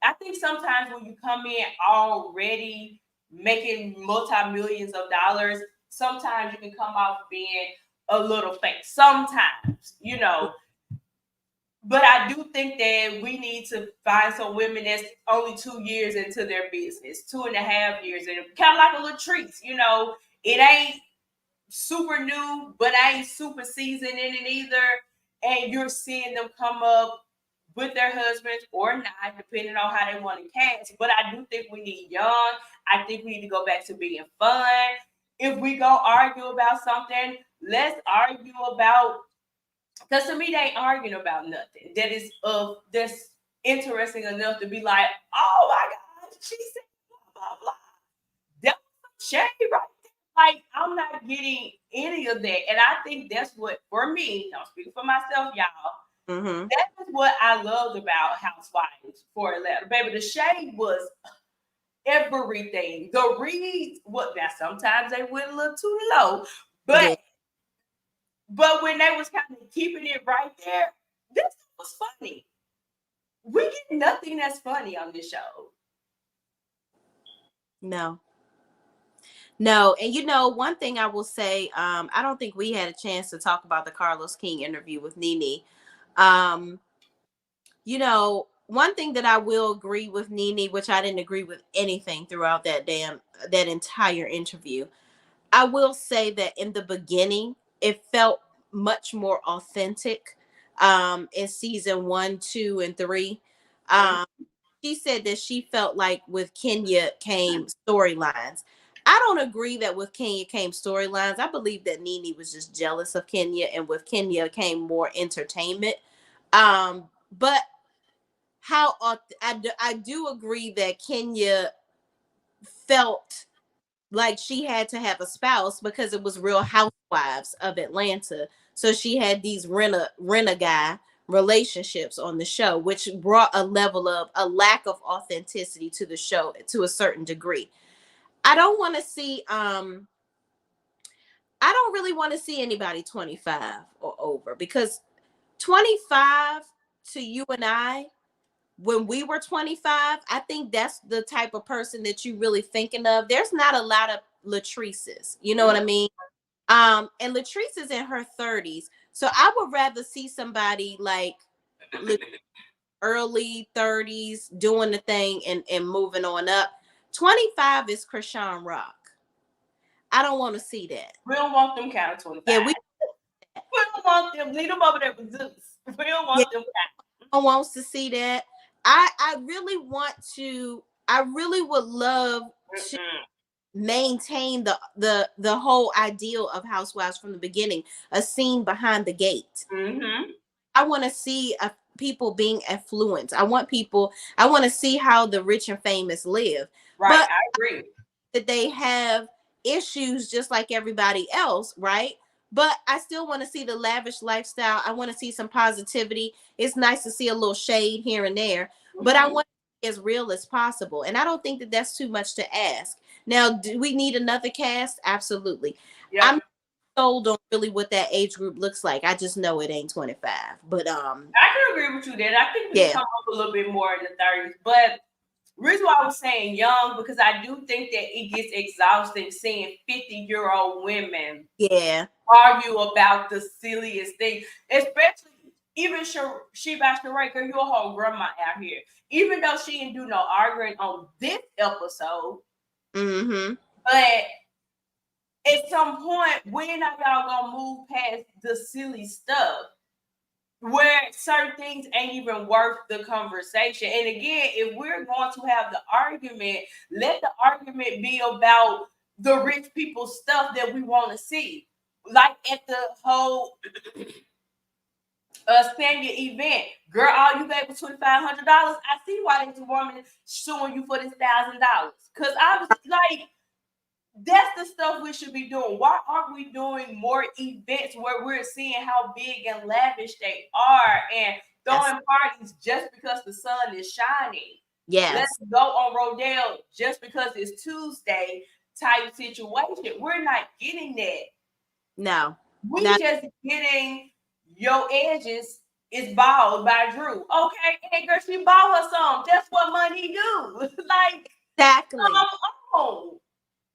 I think sometimes when you come in already making multi-millions of dollars, sometimes you can come off being a little fake. Sometimes, you know. But I do think that we need to find some women that's only 2 years into their business, 2.5 years, and kind of like a little treats, you know. It ain't super new, but I ain't super seasoned in it either. And you're seeing them come up with their husbands or not, depending on how they want to cast. But I do think we need young. I think we need to go back to being fun. If we go argue about something, let's argue about, because to me they ain't arguing about nothing that is that's interesting enough to be like, oh my God, she said blah blah blah. That was shade right there. Like, I'm not getting any of that. And I think that's what, for me, I'm speaking for myself, y'all. That is what I loved about Housewives for Atlanta. Baby, the shade was everything. The reads, what now sometimes they went a little too low. But but when they was kind of keeping it right there, this was funny. We get nothing that's funny on this show. No. And you know, one thing I will say, I don't think we had a chance to talk about the Carlos King interview with Nene. You know, one thing that I will agree with Nene, which I didn't agree with anything throughout that entire interview. I will say that in the beginning, it felt much more authentic in season 1, 2, and 3. She said that she felt like with Kenya came storylines. I don't agree that with Kenya came storylines. I believe that Nene was just jealous of Kenya, and with Kenya came more entertainment. But I do agree that Kenya felt like she had to have a spouse because it was Real Housewives of Atlanta. So she had these rent-a-guy relationships on the show, which brought a lack of authenticity to the show to a certain degree. I don't want to see I don't really want to see anybody 25 or over, because 25 to you and I, when we were 25, I think that's the type of person that you really thinking of. There's not a lot of Latrices, you know what I mean? And Latrice is in her 30s. So I would rather see somebody like early 30s doing the thing and moving on up. 25 is Krishan Rock. I don't want to see that. We don't want them kind of 25. Yeah, we don't want them. Leave them over there with Zeus. We don't want them kind. No one wants to see that. I really would love to maintain the whole ideal of Housewives from the beginning, a scene behind the gate. I want to see people being affluent. I want to see how the rich and famous live. Right, but I agree that they have issues just like everybody else, right? But I still want to see the lavish lifestyle. I want to see some positivity. It's nice to see a little shade here and there, but I want it as real as possible. And I don't think that that's too much to ask. Now, do we need another cast? Absolutely. Yep. I'm sold on really what that age group looks like. I just know it ain't 25. But I can agree with you there. I think we come up a little bit more in the 30s. But the reason why I was saying young, because I do think that it gets exhausting seeing 50-year-old women argue about the silliest thing, especially even Sheba Sheree, girl, you're a whole grandma out here. Even though she didn't do no arguing on this episode, but at some point, when are y'all gonna move past the silly stuff where certain things ain't even worth the conversation? And again, if we're going to have the argument, let the argument be about the rich people stuff that we want to see. Like at the whole Spaniard event, girl, all you gave was $2,500. I see why this woman suing you for this $1,000. Because I was like, that's the stuff we should be doing. Why aren't we doing more events where we're seeing how big and lavish they are and throwing parties just because the sun is shining? Yes. Let's go on Rodale just because it's Tuesday type situation. We're not getting that. No. We just getting your edges is bald by Drew. Okay, and girl, she bought her some. That's what money do. Like, exactly.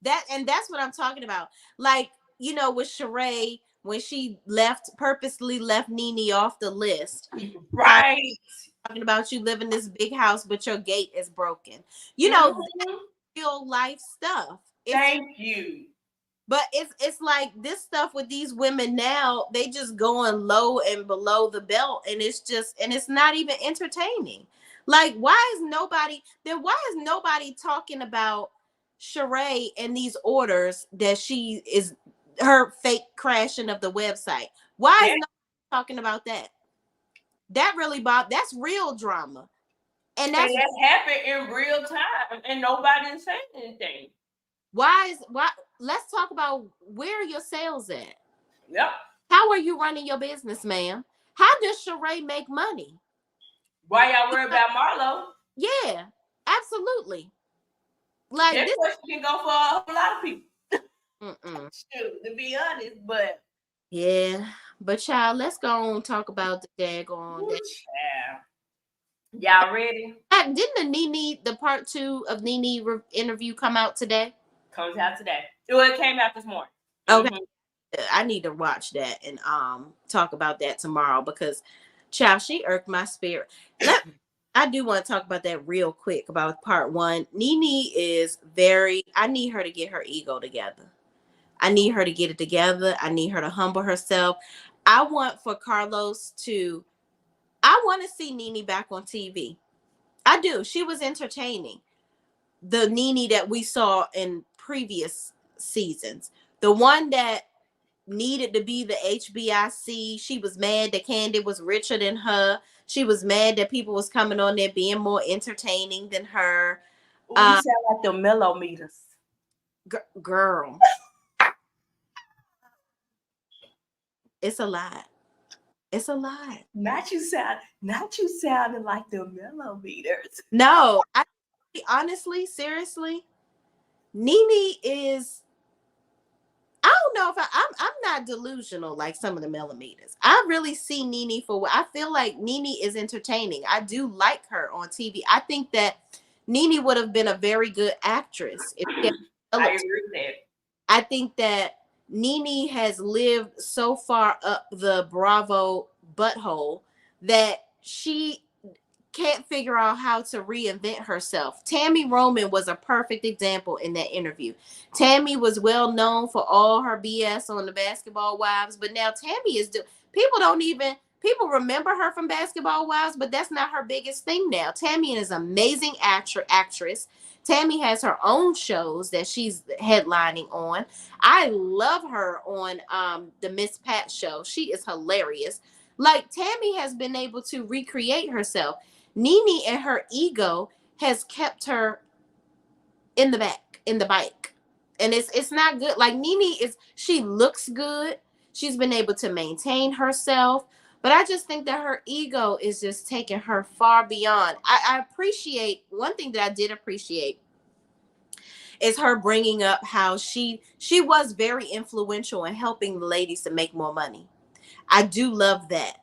That's what I'm talking about. Like, you know, with Sheree, when she purposely left Nene off the list. Right. Talking about you live in this big house, but your gate is broken. You know, real life stuff. Thank you. But it's like this stuff with these women now, they just going low and below the belt, and it's not even entertaining. Like, why is nobody talking about Sheree and these orders that she is her fake crashing of the website? Why is nobody talking about that? That really that's real drama. And that happened in real time and nobody is saying anything. Why let's talk about where are your sales at? Yep. How are you running your business, ma'am? How does Sheree make money? Why y'all worry about Marlo? Yeah, absolutely. Like this question can go for a whole lot of people. Shoot, to be honest, but yeah, but child, let's go on and talk about the daggone. Y'all ready? Didn't the part 2 of Nene interview come out today? Comes out today. It came out this morning. Okay. I need to watch that and talk about that tomorrow because child, she irked my spirit. I do want to talk about that real quick about part 1. Nene is I need her to get her ego together. I need her to get it together. I need her to humble herself. I want to see Nene back on TV. I do. She was entertaining. the Nene that we saw in previous seasons. The one that needed to be the HBIC. She was mad that Candy was richer than her. She was mad that people was coming on there being more entertaining than her. You sound like the millimeters. Girl, it's a lot. It's a lot. Not you sounding like the millimeters. No, honestly, seriously, Nene is. I don't know if I'm not delusional like some of the millimeters. I really see Nene for what I feel like. Nene is entertaining. I do like her on TV. I think that Nene would have been a very good actress if she had I agree with that. I think that Nene has lived so far up the Bravo butthole that she can't figure out how to reinvent herself. Tammy Roman was a perfect example in that interview. Tammy was well known for all her BS on the Basketball Wives, but now Tammy is people remember her from Basketball Wives, but that's not her biggest thing now. Tammy is an amazing actress. Tammy has her own shows that she's headlining on. I love her on the Miss Pat show. She is hilarious. Like, Tammy has been able to recreate herself. Nene and her ego has kept her in the bike. And it's not good. Like, she looks good. She's been able to maintain herself. But I just think that her ego is just taking her far beyond. I appreciate, one thing that I did appreciate is her bringing up how she was very influential in helping the ladies to make more money. I do love that.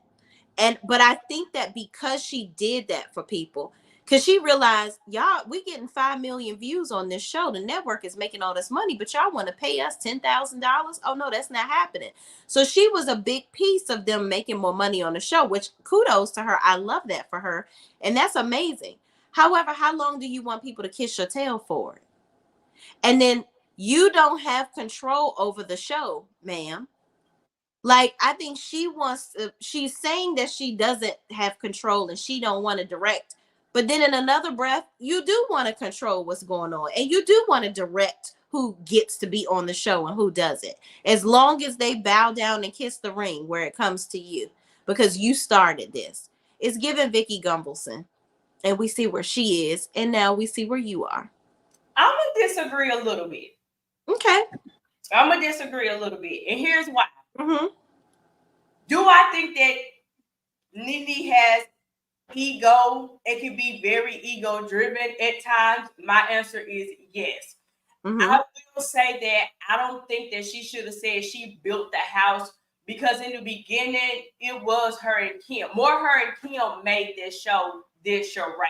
But I think that because she did that for people, because she realized, y'all, we getting 5 million views on this show. The network is making all this money, but y'all want to pay us $10,000? Oh, no, that's not happening. So she was a big piece of them making more money on the show, which kudos to her. I love that for her. And that's amazing. However, how long do you want people to kiss your tail for? And then you don't have control over the show, ma'am. Like, I think she's saying that she doesn't have control and she don't want to direct. But then in another breath, you do want to control what's going on. And you do want to direct who gets to be on the show and who doesn't. As long as they bow down and kiss the ring where it comes to you. Because you started this. It's given Vicky Gumbelson. And we see where she is. And now we see where you are. I'm going to disagree a little bit. Okay. I'm going to disagree a little bit. And here's why. Mm-hmm. Do I think that Nene has ego? It can be very ego driven at times. My answer is yes. Mm-hmm. I will say that I don't think that she should have said she built the house, because in the beginning it was her and Kim. More her and Kim made this show right.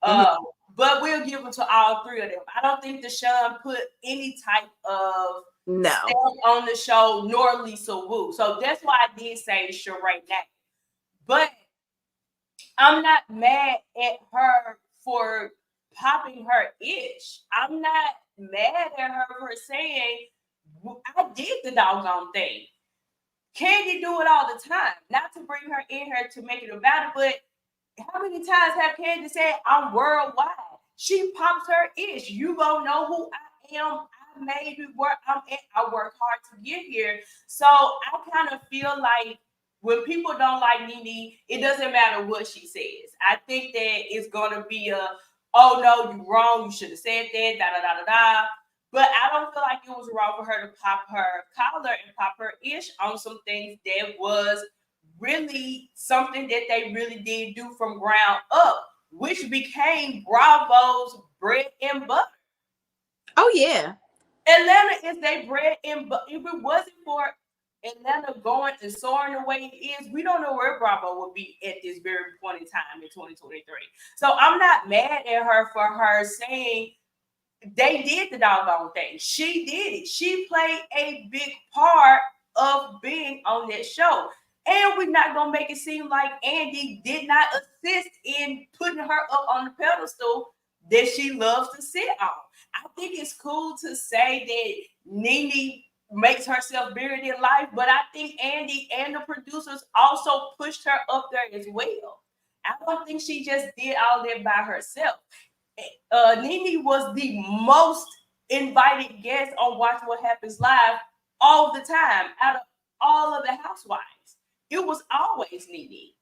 Mm-hmm. But we'll give them to all three of them. I don't think Deshaun put any type of stamp on the show, nor Lisa Wu. So that's why I did say Sheree now. But I'm not mad at her for popping her ish. I'm not mad at her for saying, I did the doggone thing. Candy do it all the time. Not to bring her in here to make it about it, but how many times have Candy said, I'm worldwide? She pops her ish. You gonna know who I am. I made it where I'm at. I work hard to get here. So I kind of feel like when people don't like Nene, it doesn't matter what she says. I think that it's gonna be oh no, you wrong. You should have said that. Da da da da da. But I don't feel like it was wrong for her to pop her collar and pop her ish on some things that was really something that they really did do from ground up, which became Bravo's bread and butter. Oh, yeah. Atlanta is their bread and butter. If it wasn't for Atlanta going and soaring the way it is, we don't know where Bravo would be at this very point in time in 2023. So I'm not mad at her for her saying they did the doggone thing. She did it. She played a big part of being on that show. And we're not going to make it seem like Andy did not assist in putting her up on the pedestal that she loves to sit on. I think it's cool to say that Nene makes herself bigger than life, but I think Andy and the producers also pushed her up there as well. I don't think she just did all that by herself. Nene was the most invited guest on Watch What Happens Live all the time out of all of the housewives. It was always Nene.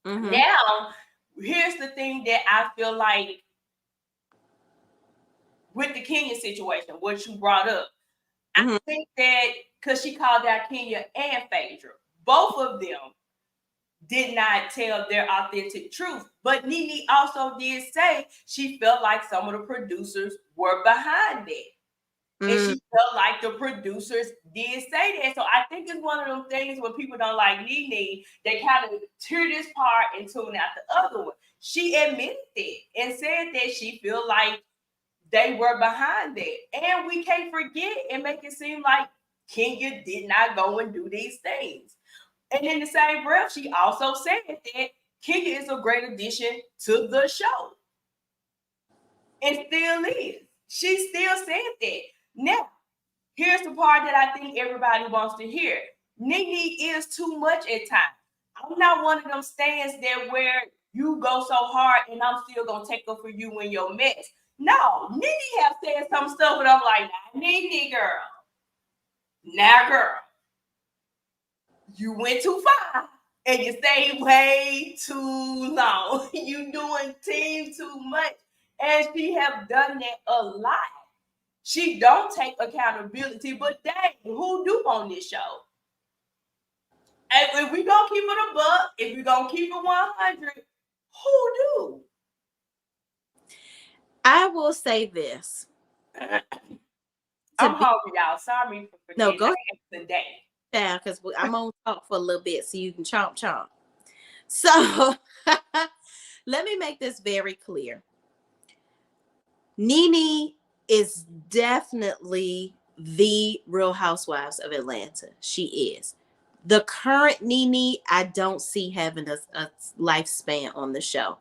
Mm-hmm. Now, here's the thing that I feel like with the Kenya situation, what you brought up. Mm-hmm. I think that because she called out Kenya and Phaedra, both of them did not tell their authentic truth. But Nene also did say she felt like some of the producers were behind it. And she felt like the producers did say that. So I think it's one of those things when people don't like Nene, they kind of tear this part and tune out the other one. She admitted it and said that she feel like they were behind that. And we can't forget and make it seem like Kenya did not go and do these things. And in the same breath, she also said that Kenya is a great addition to the show. And still is. She still said that. Now, here's the part that I think everybody wants to hear. Nene is too much at times. I'm not one of them stands there where you go so hard and I'm still going to take up for you in your mess. No, Nene have said some stuff and I'm like, nah, Nene, girl. Now, girl. You went too far and you stayed way too long. You doing too much. And she have done that a lot. She don't take accountability, but dang, who do on this show? And if we gonna keep it a buck, if we gonna keep it 100, who do? I will say this. I'm hungry, y'all. Sorry for forgetting. No, go today. Yeah, because I'm gonna talk for a little bit so you can chomp. So let me make this very clear. Nene is definitely the Real Housewives of Atlanta. She is. The current Nene, I don't see having a lifespan on the show.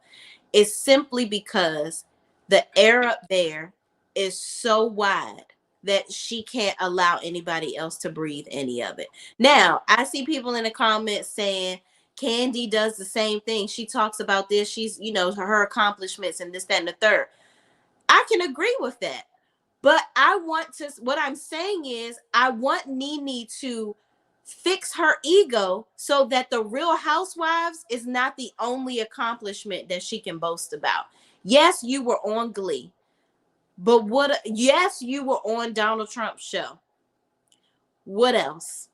It's simply because the air up there is so wide that she can't allow anybody else to breathe any of it. Now, I see people in the comments saying Kandi does the same thing. She talks about this. She's, her accomplishments and this, that, and the third. I can agree with that. But what I'm saying is I want Nene to fix her ego so that the Real Housewives is not the only accomplishment that she can boast about. Yes, you were on Glee. But yes, you were on Donald Trump's show. What else?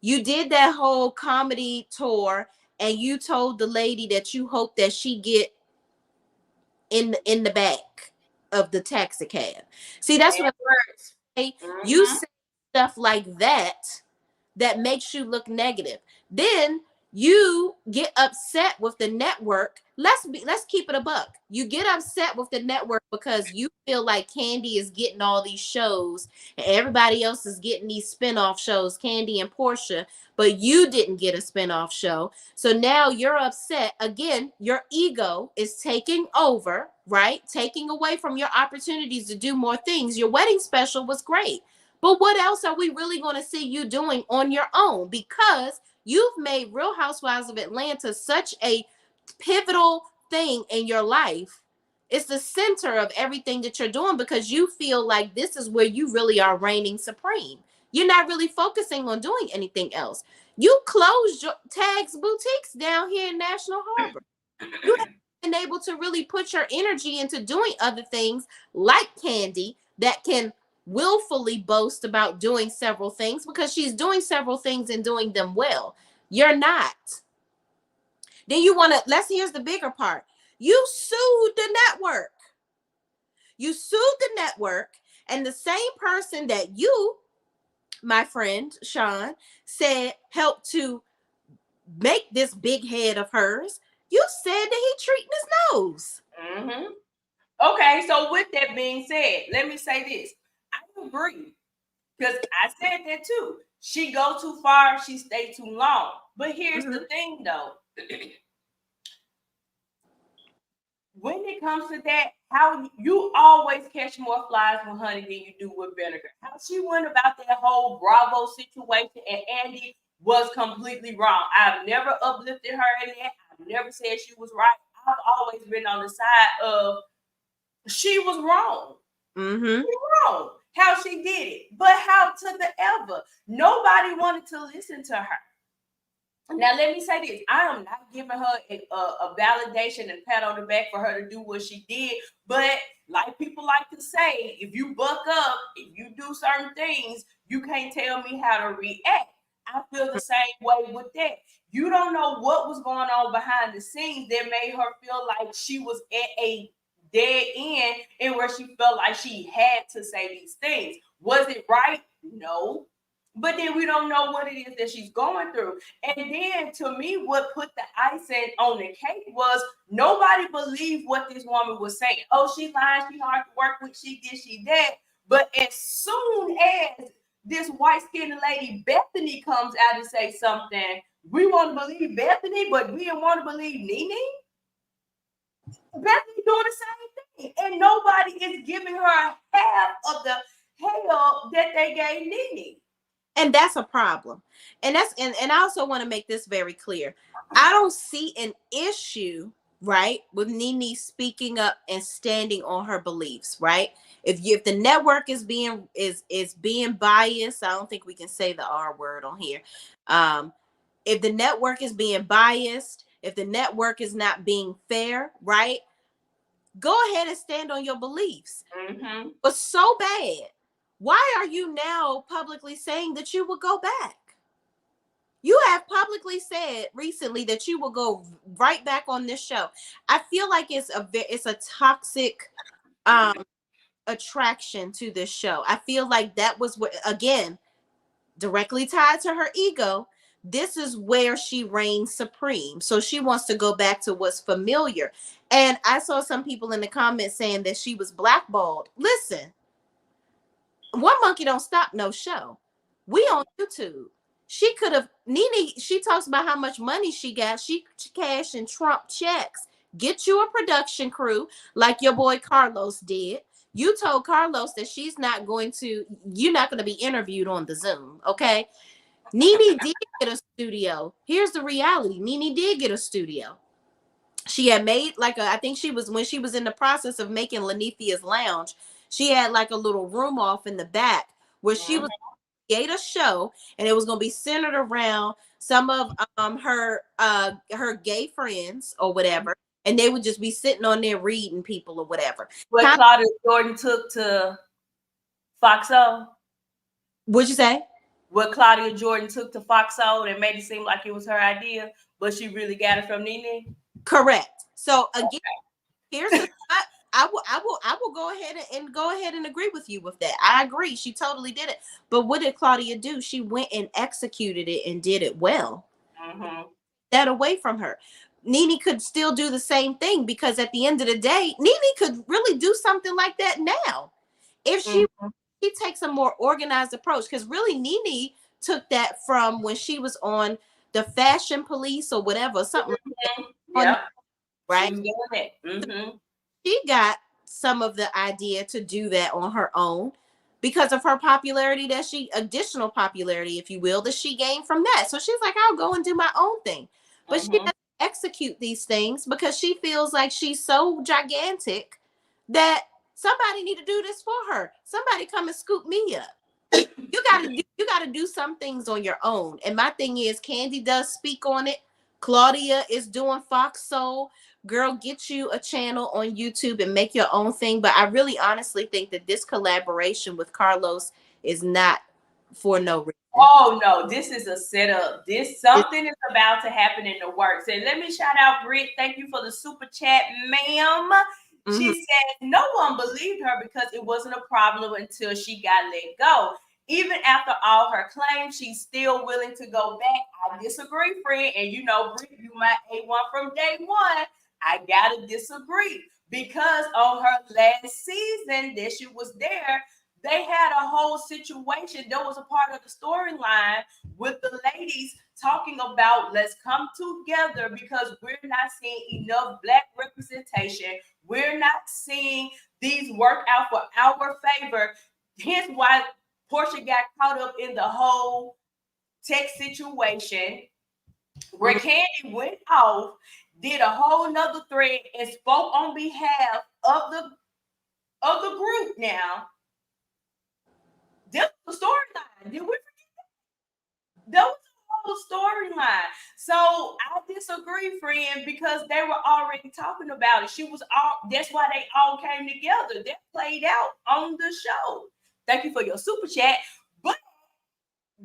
You did that whole comedy tour and you told the lady that you hope that she get in the back of the taxi cab. See, that's what I'm saying. You say stuff like that makes you look negative. Then you get upset with the network. Let's keep it a buck. You get upset with the network because you feel like Kandi is getting all these shows and everybody else is getting these spinoff shows, Kandi and Portia, but you didn't get a spinoff show. So now you're upset. Again, your ego is taking over, right? Taking away from your opportunities to do more things. Your wedding special was great. But what else are we really going to see you doing on your own? Because you've made Real Housewives of Atlanta such a pivotal thing in your life. It's the center of everything that you're doing because you feel like this is where you really are reigning supreme. You're not really focusing on doing anything else. You closed your Tags boutiques down here in National Harbor. You haven't been able to really put your energy into doing other things like Kandi that can willfully boast about doing several things because she's doing several things and doing them well. You're not. Then here's the bigger part. You sued the network. You sued the network, and the same person that you, my friend Sean, said helped to make this big head of hers, you said that he treating his nose. Mm-hmm. Okay, so with that being said, let me say this. I agree. Because I said that too. She go too far, she stay too long. But here's the thing though. When it comes to that, how you always catch more flies with honey than you do with vinegar. How she went about that whole Bravo situation and Andy was completely wrong. I've never uplifted her in that. I've never said she was right. I've always been on the side of she was wrong. Mm-hmm. She was wrong how she did it. But how to the ever? Nobody wanted to listen to her. Now, let me say this. I am not giving her a validation and pat on the back for her to do what she did. But like people like to say, if you buck up, if you do certain things, you can't tell me how to react. I feel the same way with that. You don't know what was going on behind the scenes that made her feel like she was at a dead end and where she felt like she had to say these things. Was it right? No. But then we don't know what it is that she's going through. And then to me, what put the icing on the cake was nobody believed what this woman was saying. Oh, she lying, she hard to work with, she did, she that. But as soon as this white-skinned lady Bethany comes out and say something, we want to believe Bethany, but we don't want to believe Nene. Bethany doing the same thing. And nobody is giving her half of the help that they gave Nene. And that's a problem. And I also want to make this very clear. I don't see an issue, right, with Nene speaking up and standing on her beliefs, right? If the network is being biased, I don't think we can say the R word on here. If the network is being biased, if the network is not being fair, right? Go ahead and stand on your beliefs. Mm-hmm. But so bad. Why are you now publicly saying that you will go back? You have publicly said recently that you will go right back on this show. I feel like it's a toxic attraction to this show. I feel like that was what, again, directly tied to her ego. This is where she reigns supreme. So she wants to go back to what's familiar. And I saw some people in the comments saying that she was blackballed. Listen, one monkey don't stop no show. We on YouTube. She could have, Nene, she talks about how much money she got. She cashed in Trump checks. Get you a production crew like your boy Carlos did. You told Carlos that you're not going to be interviewed on the Zoom, okay? Nene did get a studio. Here's the reality. Nene did get a studio. She had made I think when she was in the process of making Lanithia's Lounge, she had like a little room off in the back where she was create a show, and it was going to be centered around some of her gay friends or whatever, and they would just be sitting on there reading people or whatever. What Claudia Jordan took to Foxo? What'd you say? What Claudia Jordan took to Foxo and made it seem like it was her idea, but she really got it from Nene? Correct. So again, here's the I will go ahead and agree with you with that. I agree. She totally did it. But what did Claudia do? She went and executed it and did it well. Mm-hmm. That away from her. Nene could still do the same thing, because at the end of the day, Nene could really do something like that now. If she takes a more organized approach, because really Nene took that from when she was on the Fashion Police or whatever, something like that. Yeah. Right? She was doing it. She got some of the idea to do that on her own because of her popularity, additional popularity, if you will, that she gained from that. So she's like, I'll go and do my own thing. But she doesn't execute these things because she feels like she's so gigantic that somebody need to do this for her. Somebody come and scoop me up. You gotta do some things on your own. And my thing is, Candy does speak on it. Claudia is doing Fox Soul. Girl, get you a channel on YouTube and make your own thing. But I really honestly think that this collaboration with Carlos is not for no reason. Oh no, this is a setup. Something is about to happen in the works. And let me shout out Britt. Thank you for the super chat, ma'am. She said no one believed her because it wasn't a problem until she got let go. Even after all her claims, she's still willing to go back. I disagree, friend. And you know, Britt, you my A1 from day one. I gotta disagree, because on her last season that she was there, they had a whole situation. There was a part of the storyline with the ladies talking about, let's come together because we're not seeing enough Black representation. We're not seeing these work out for our favor. Hence why Portia got caught up in the whole tech situation where Candy went off, did a whole nother thread and spoke on behalf of the of the group now. That was the storyline. Did we forget that? That was the whole storyline. So I disagree, friend, because they were already talking about it. That's why they all came together. That played out on the show. Thank you for your super chat. But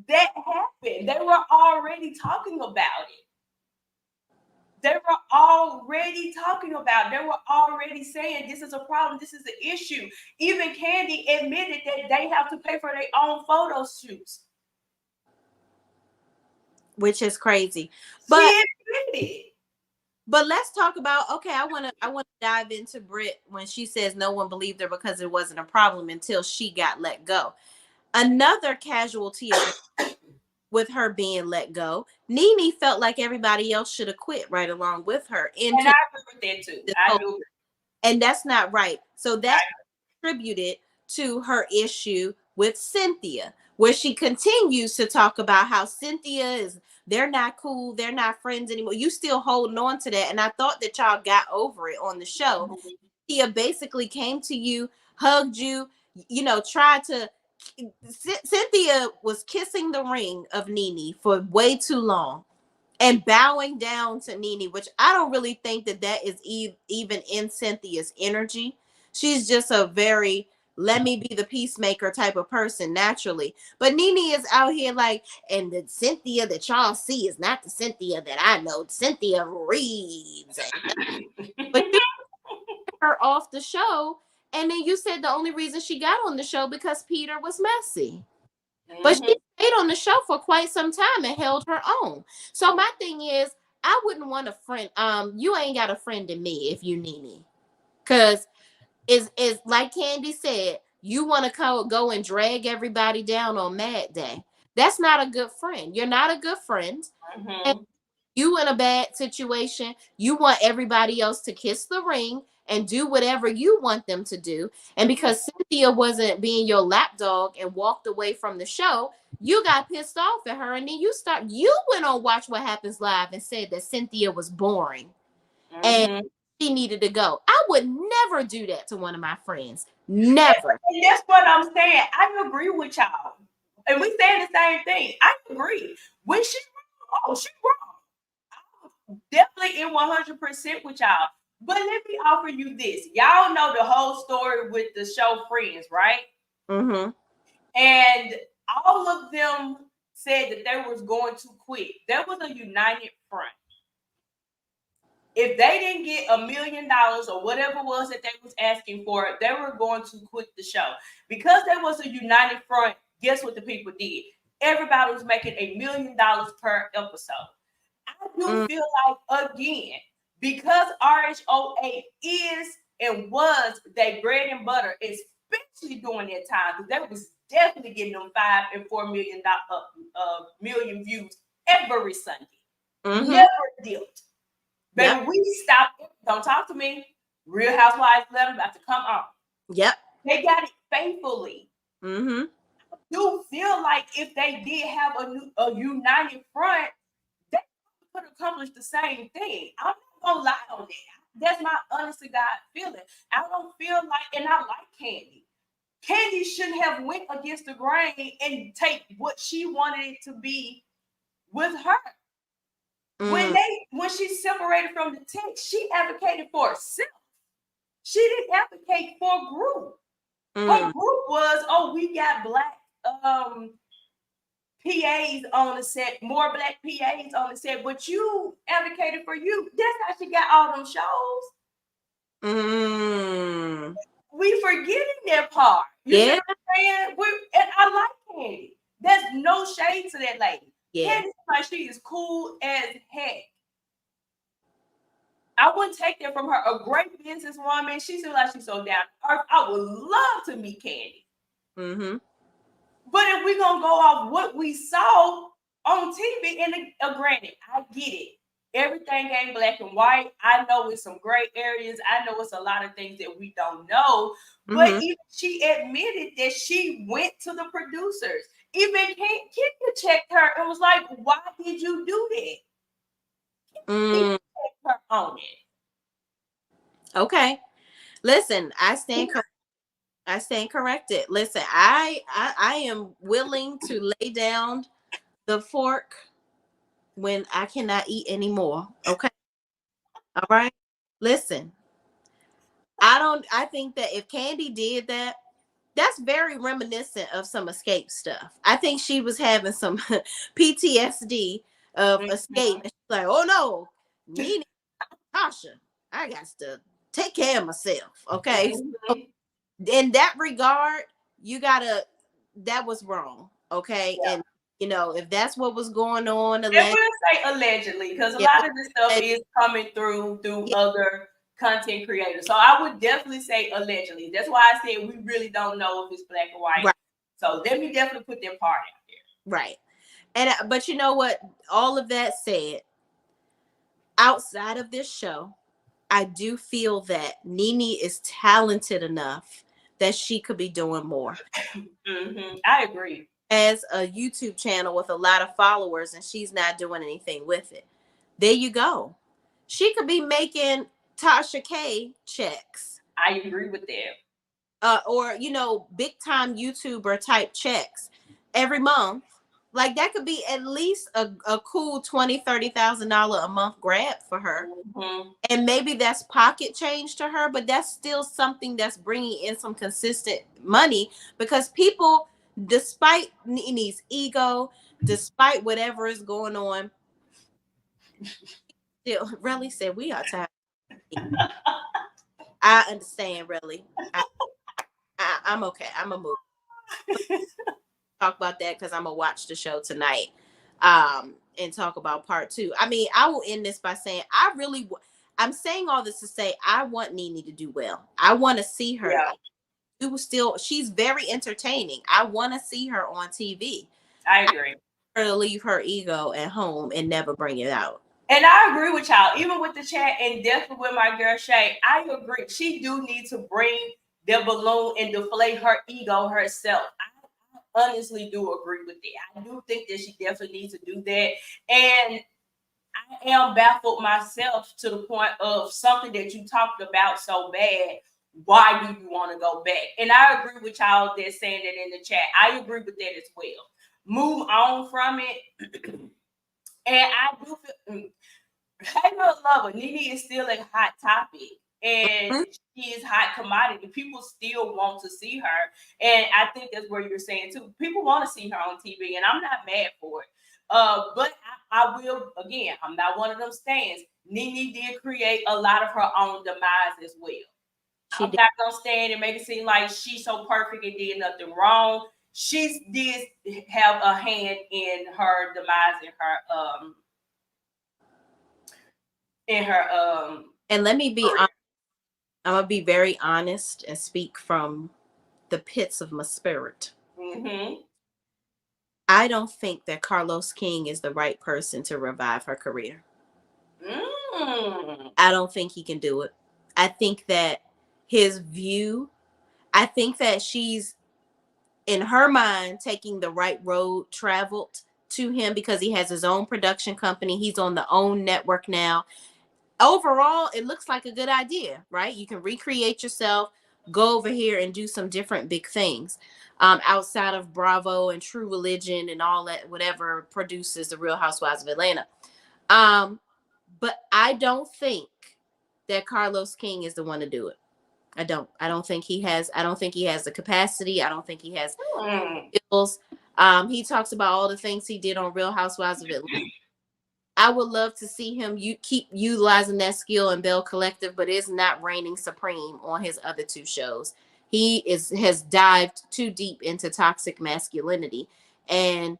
that happened. They were already talking about it. They were already talking about. They were already saying this is a problem. This is an issue. Even Candy admitted that they have to pay for their own photo shoots, which is crazy. But let's talk about. Okay, I want to dive into Britt when she says no one believed her because it wasn't a problem until she got let go. Another casualty with her being let go, Nene felt like everybody else should have quit right along with her. And I agree with that too. I do. And that's not right. So that contributed to her issue with Cynthia, where she continues to talk about how they're not cool, they're not friends anymore. You still holding on to that. And I thought that y'all got over it on the show. Mm-hmm. Cynthia basically came to you, hugged you, tried to. Cynthia was kissing the ring of Nene for way too long and bowing down to Nene, which I don't really think that is even in Cynthia's energy. She's just a very let me be the peacemaker type of person naturally. But Nene is out here like, and the Cynthia that y'all see is not the Cynthia that I know. Cynthia reads. But you her off the show. And then you said the only reason she got on the show because Peter was messy. Mm-hmm. But she stayed on the show for quite some time and held her own. So my thing is, I wouldn't want a friend. You ain't got a friend in me if you Nene. Because it's like Candy said, you want to go and drag everybody down on Mad Day. That's not a good friend. You're not a good friend. Mm-hmm. And you in a bad situation. You want everybody else to kiss the ring and do whatever you want them to do. And because Cynthia wasn't being your lapdog and walked away from the show, you got pissed off at her. And then you went on Watch What Happens Live and said that Cynthia was boring. Mm-hmm. And she needed to go. I would never do that to one of my friends. Never. And that's what I'm saying. I agree with y'all. And we saying the same thing. I agree. When she's wrong, she's wrong. I'm definitely in 100% with y'all. But let me offer you this. Y'all know the whole story with the show Friends, right? Mm-hmm. And all of them said that they was going to quit. There was a united front. If they didn't get $1 million or whatever it was that they was asking for, they were going to quit the show. Because there was a united front, guess what the people did? Everybody was making $1 million per episode. I do feel like, again, because RHOA is and was their bread and butter, especially during that time, because they was definitely getting them 5 and 4 million views every Sunday. Mm-hmm. Never dipped. Baby, yep. We stopped. Don't talk to me. Real Housewives letter about to come on. Yep. They got it faithfully. Mm-hmm. I do feel like if they did have a united front, they could accomplish the same thing. I'm not gonna lie on that. That's my honest to God feeling. I don't feel like, and I like Candy. Candy shouldn't have went against the grain and take what she wanted it to be with her. When she separated from the text, she advocated for herself. She didn't advocate for a group. Her group was, we got black PAs on the set, more black PAs on the set, but you advocated for you. That's how she got all them shows. We forgetting that part. You see what I'm saying? And I like Candy. There's no shade to that lady. Yeah. Candy's like she is cool as heck. I wouldn't take that from her. A great businesswoman. She seems like she's so down to earth. I would love to meet Candy. Mm-hmm. But if we're going to go off what we saw on TV, and granted, I get it. Everything ain't black and white. I know it's some gray areas. I know it's a lot of things that we don't know. Mm-hmm. But even she admitted that she went to the producers. Even Kenya checked her and was like, why did you do that? Kenya checked her on it. Okay. Listen, I stand corrected. I stand corrected. Listen, I am willing to lay down the fork when I cannot eat anymore. Okay. All right. Listen, I think that if Candy did that, that's very reminiscent of some escape stuff. I think she was having some PTSD of escape. Mhm. And she's like, oh no, Nene, Tasha, I got to take care of myself. Okay. So Mhm. in that regard, you gotta, that was wrong. Okay. Yeah. And if that's what was going on, And we'll say allegedly, because a yeah, lot of this stuff yeah, is coming through other content creators. So I would definitely say allegedly. That's why I said we really don't know if it's black or white. right, So let me definitely put that part out there. right. And but you know what? All of that said, outside of this show, I do feel that Nene is talented enough that she could be doing more. I agree. As a YouTube channel with a lot of followers, and she's not doing anything with it. There you go. She could be making Tasha K checks, I agree with that. or big time YouTuber type checks every month. Like that could be at least a cool $20,000-$30,000 a month grab for her. Mm-hmm. And maybe that's pocket change to her, but that's still something that's bringing in some consistent money, because people, despite Nene's ego, despite whatever is going on, still really said we are tired. I understand, really. I'm okay. I'm a move. Talk about that because I'm gonna watch the show tonight, and talk about part two. I mean, I will end this by saying I'm saying all this to say I want Nene to do well. I want to see her. Yeah, She's very entertaining. I want to see her on TV. I agree. Her to leave her ego at home and never bring it out. And I agree with y'all, even with the chat and definitely with my girl Shay. I agree. She do need to bring the balloon and deflate her ego herself. I honestly do agree with that. I do think that she definitely needs to do that. And I am baffled myself to the point of something that you talked about so bad. Why do you want to go back? And I agree with y'all that saying that in the chat. I agree with that as well. Move on from it. And I do feel, hey, little lover, Nene is still a hot topic, and Mhm. she is hot commodity. People still want to see her, and I think that's where you're saying too. People want to see her on TV, and I'm not mad for it. But I will again. I'm not one of them stands. Nene did create a lot of her own demise as well. She I'm did. not gonna stand and make it seem like she's so perfect and did nothing wrong. She did have a hand in her demise in her And let me be career. honest. I'm gonna be very honest and speak from the pits of my spirit. Mm-hmm. I don't think that Carlos King is the right person to revive her career. Mm. I don't think he can do it. I think that his view, I think that she's, in her mind, taking the right road traveled to him because he has his own production company. He's on the own network now. Overall, it looks like a good idea, right? You can recreate yourself, go over here and do some different big things, outside of Bravo and True Religion and all that, whatever produces the Real Housewives of Atlanta. Um, but I don't think that Carlos King is the one to do it. I don't. I don't think he has. I don't think he has the capacity. I don't think he has Mm. skills. He talks about all the things he did on Real Housewives of Atlanta. I would love to see him keep utilizing that skill in Bell Collective, but it's not reigning supreme on his other two shows. He has dived too deep into toxic masculinity, and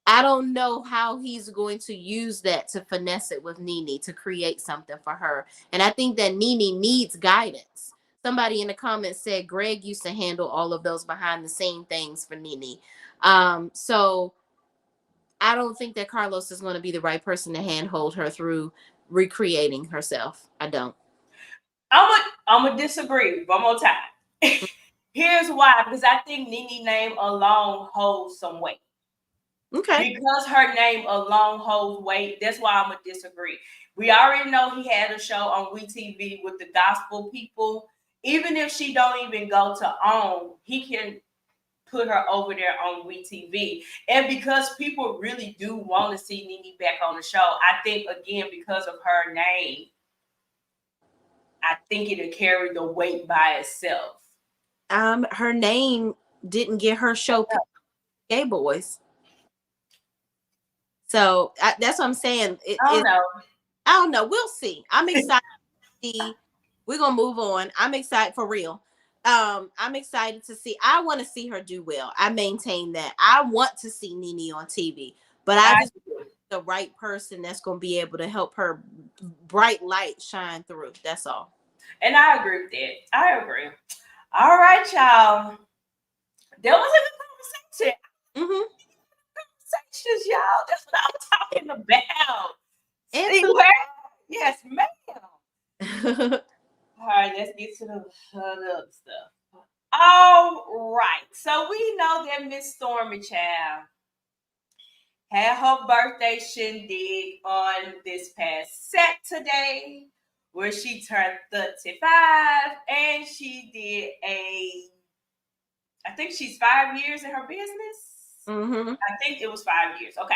I don't know how he's going to use that to finesse it with Nene to create something for her. And I think that Nene needs guidance. Somebody in the comments said Greg used to handle all of those behind the scene things for Nene. So I don't think that Carlos is going to be the right person to handhold her through recreating herself. I don't. I'm gonna disagree one more time. Here's why, because I think Nene name alone holds some weight. Okay. Because her name alone holds weight, that's why I'm gonna disagree. We already know he had a show on WeTV with the gospel people. even if she don't even go to OWN, he can put her over there on WeTV. And because people really do want to see Nene back on the show, I think, again, because of her name, I think it'll carry the weight by itself. Her name didn't get her show gay boys. So that's what I'm saying. I don't know. We'll see. I'm excited to see. We're gonna move on. I'm excited for real. I'm excited to see. I want to see her do well. I maintain that. I want to see Nene on TV, but I just the right person that's gonna be able to help her bright light shine through. That's all. And I agree with that. I agree. All right, y'all. That was a good conversation. Mm-hmm. Conversations, y'all. That's what I'm talking about. Absolutely. Yes, ma'am. All right, let's get to the other stuff. All right. So we know that Miss Stormy Child had her birthday shindig on this past Saturday, where she turned 35, and she did I think she's 5 years in her business. Mm-hmm. I think it was 5 years. Okay.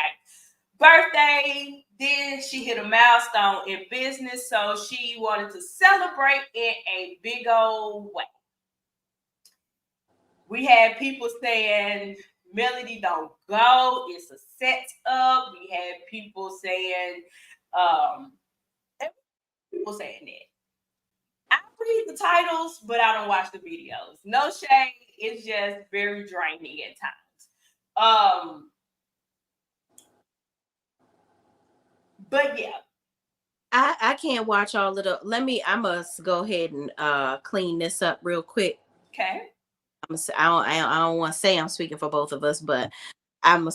Birthday, then she hit a milestone in business, so she wanted to celebrate in a big old way. We had people saying Melody don't go, it's a setup. We had people saying that. I read the titles, but I don't watch the videos. No shade, it's just very draining at times. But yeah. I can't watch all of the. I must go ahead and clean this up real quick. Okay. I don't want to say I'm speaking for both of us, but I'm gonna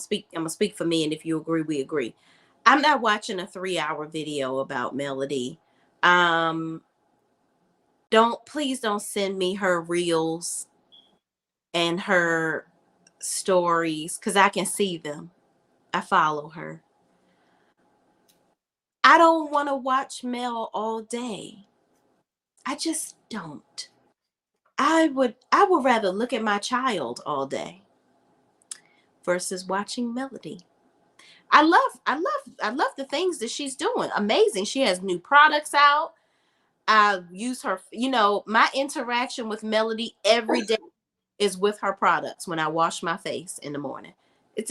speak for me, and if you agree, we agree. I'm not watching a 3-hour video about Melody. Please don't send me her reels and her stories, because I can see them. I follow her. I don't want to watch Mel all day. I just don't. I would rather look at my child all day versus watching Melody. I love the things that she's doing. Amazing. She has new products out. I use her, my interaction with Melody every day is with her products when I wash my face in the morning.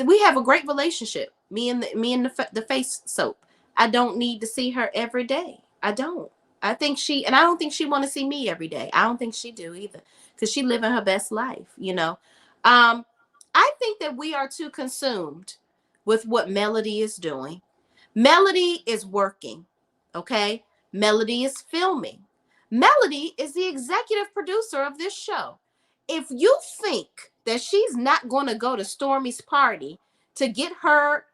We have a great relationship. Me and the face soap. I don't need to see her every day. I don't. I don't think she want to see me every day. I don't think she do either, because she living her best life. I think that we are too consumed with what Melody is doing. Melody is working, okay? Melody is filming. Melody is the executive producer of this show. If you think that she's not going to go to Stormy's party to get her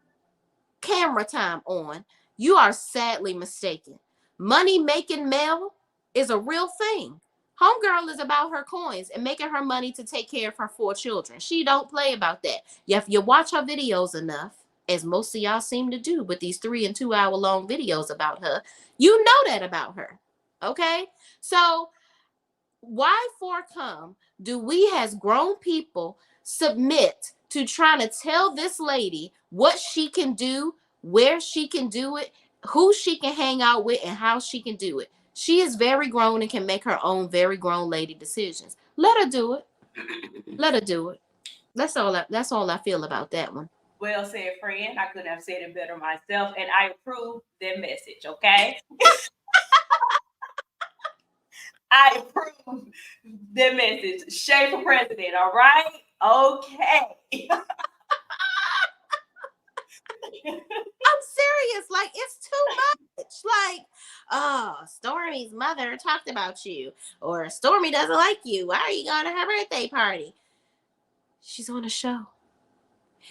camera time on, you are sadly mistaken. Money making Mel is a real thing. Homegirl is about her coins and making her money to take care of her 4 children. She don't play about that. If you watch her videos enough, as most of y'all seem to do with these 3 and 2 hour long videos about her, you know that about her. Okay? So why for come do we as grown people submit to trying to tell this lady what she can do, where she can do it, who she can hang out with, and how she can do it? She is very grown and can make her own very grown lady decisions. Let her do it. Let her do it. That's all I feel about that one. Well said, friend. I couldn't have said it better myself, and I approve their message, okay? I approve their message. Shay for president, all right? Okay. I'm serious. Like, it's too much. Like, oh, Stormy's mother talked about you, or Stormy doesn't like you. Why are you going to her birthday party? She's on a show.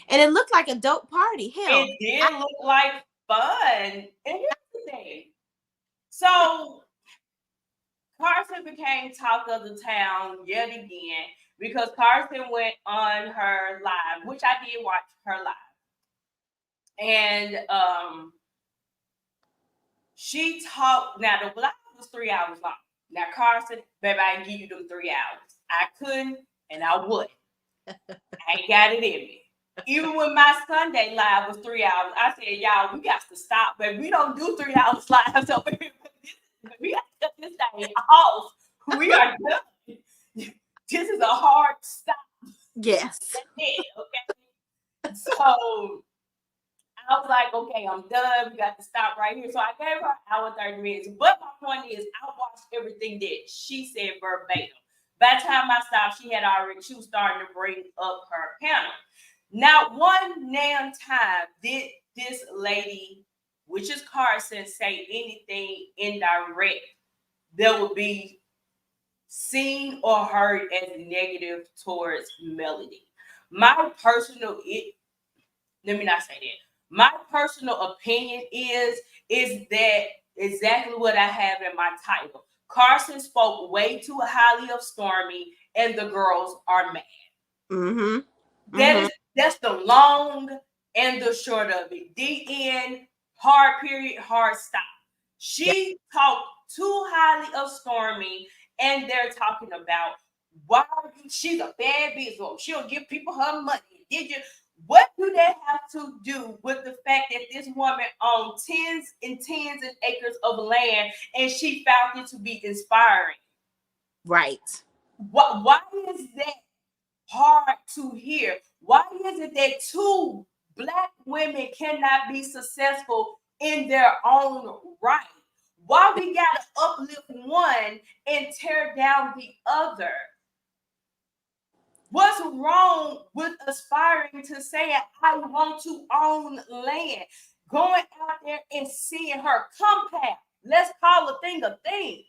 And it looked like a dope party. Hell, it did look like fun. And here's the thing. So Karson became talk of the town yet again because Karson went on her live, which I did watch her live. And she talked, now the live was 3 hours long. Now, Karson, baby, I can give you them 3 hours. I couldn't, and I wouldn't. I ain't got it in me. Even when my Sunday live was 3 hours, I said, y'all, we got to stop, baby. We don't do 3 hours lives over here. We got to cut this thing off. We are done. This is a hard stop. Yes. Okay. So I was like, okay, I'm done. We got to stop right here. So I gave her an hour and 30 minutes. But my point is, I watched everything that she said verbatim. By the time I stopped, she was starting to bring up her panel. Not one damn time did this lady, which is Karson, say anything indirect that would be seen or heard as negative towards Melody. My personal let me not say that. My personal opinion is that exactly what I have in my title. Karson spoke way too highly of Stormy, and the girls are mad. That's the long and the short of it. The end, hard period, hard stop. She talked too highly of Stormy, and they're talking about why she's a bad business. She'll give people her money. Did you? What do that have to do with the fact that this woman owned tens and tens of acres of land and she found it to be inspiring? Right. Why is that hard to hear? Why is it that two Black women cannot be successful in their own right? Why we gotta uplift one and tear down the other? What's wrong with aspiring to say I want to own land? Going out there and seeing her compound. Let's call a thing a thing.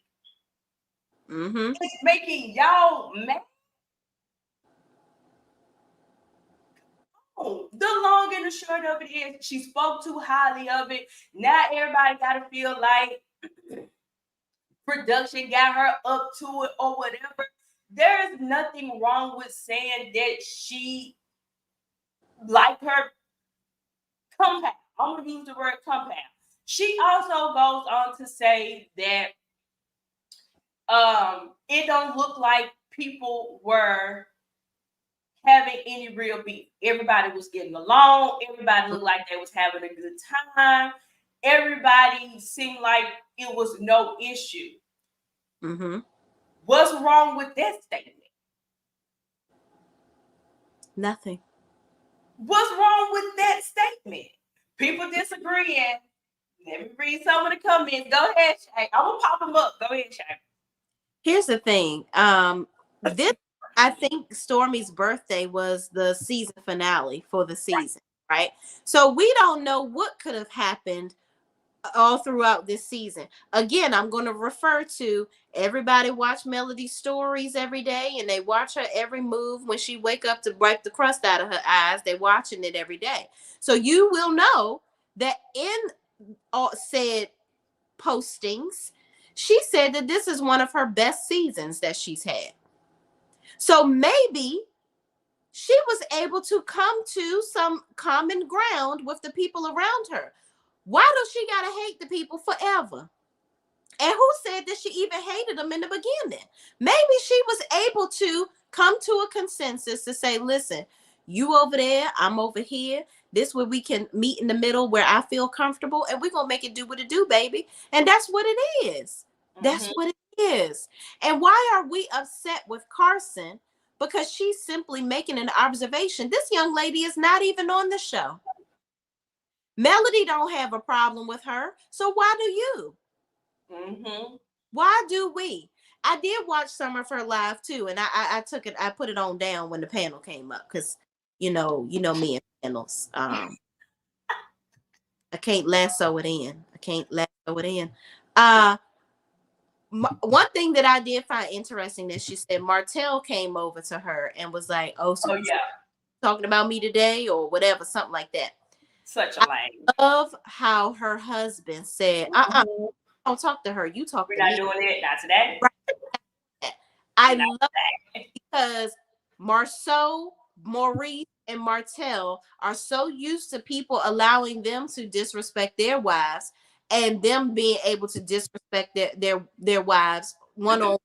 It's making y'all mad. The long and the short of it is she spoke too highly of it. Now everybody gotta feel like production got her up to it or whatever. There is nothing wrong with saying that she liked her compound. I'm gonna use the word compound. She also goes on to say that it don't look like people were having any real beef. Everybody was getting along. Everybody looked like they was having a good time. Everybody seemed like it was no issue. What's wrong with that statement? Nothing. What's wrong with that statement? People disagreeing. Let me read some of the comments. Go ahead, Shay. I'm gonna pop them up. Go ahead, Shay. Here's the thing. This, I think Stormy's birthday was the season finale for the season, right? So we don't know what could have happened all throughout this season. Again, I'm going to refer to everybody watch Melody's stories every day, and they watch her every move when she wake up to wipe the crust out of her eyes. They're watching it every day. So you will know that in said postings, she said that this is one of her best seasons that she's had. So maybe she was able to come to some common ground with the people around her. Why does she gotta hate the people forever? And who said that she even hated them in the beginning? Maybe she was able to come to a consensus to say, listen, you over there, I'm over here. This way we can meet in the middle where I feel comfortable, and we're going to make it do what it do, baby. And that's what it is. That's what it is. And why are we upset with Karson? Because she's simply making an observation. This young lady is not even on the show. Melody don't have a problem with her. So why do you? Why do we? I did watch some of her live too, and I took it. I put it on down when the panel came up because you know me and panels. I can't lasso it in. One thing that I did find interesting that she said Martell came over to her and was like, "Oh, so yeah, talking about me today or whatever, something like that." Such a lame. I love how her husband said, don't talk to her. You talk to me. We're not doing it. Not today. Right. I love it because Marceau, Maurice, and Martell are so used to people allowing them to disrespect their wives and them being able to disrespect their wives one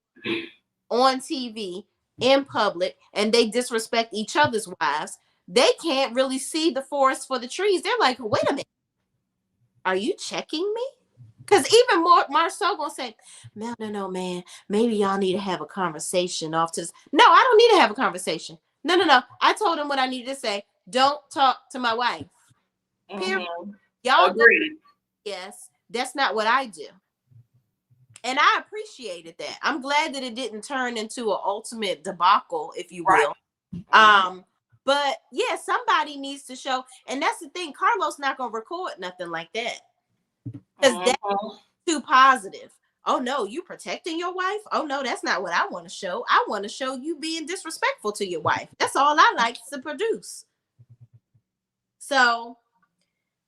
on TV in public and they disrespect each other's wives, they can't really see the forest for the trees. They're like, wait a minute, are you checking me? Because even more Marceau gonna say, no, man, maybe y'all need to have a conversation off to this. No, I don't need to have a conversation. No. I told him what I needed to say. Don't talk to my wife. Period. Y'all agree. Yes, that's not what I do. And I appreciated that. I'm glad that it didn't turn into an ultimate debacle, if you will. Right. But yeah, somebody needs to show, and that's the thing. Carlos not gonna record nothing like that. Because that's too positive. Oh no, you protecting your wife? Oh no, that's not what I want to show. I want to show you being disrespectful to your wife. That's all I like to produce. So,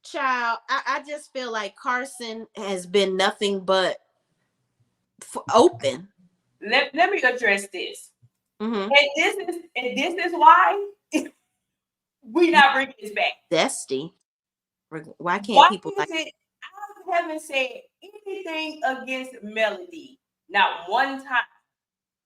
child, I just feel like Karson has been nothing but open. Let me address this. And this is why we not bringing this back. Zesty. Why can't people like it? I haven't said anything against Melody. Not one time.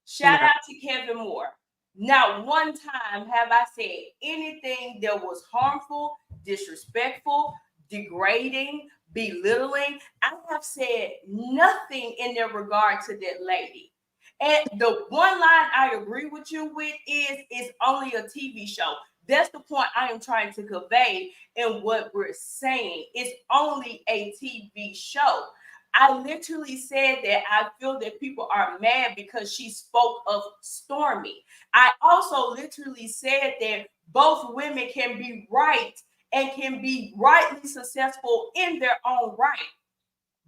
Shout out to Kevin Moore. Not one time have I said anything that was harmful, disrespectful, degrading, belittling. I have said nothing in their regard to that lady. And the one line I agree with you with is it's only a TV show. That's the point I am trying to convey in what we're saying. It's only a TV show. I literally said that I feel that people are mad because she spoke of Stormy. I also literally said that both women can be right and can be rightly successful in their own right.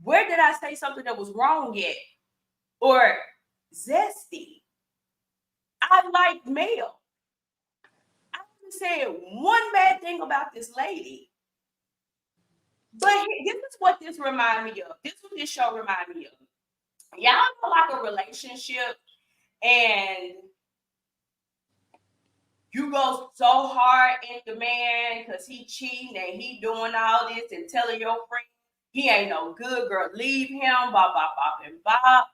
Where did I say something that was wrong yet? Or zesty? I like Mel. I haven't said one bad thing about this lady. But this is what this reminds me of. This is what this show reminds me of. Y'all know like a relationship and you go so hard in the man because he cheating and he doing all this and telling your friend he ain't no good, girl, leave him, bop, bop, bop, and bop.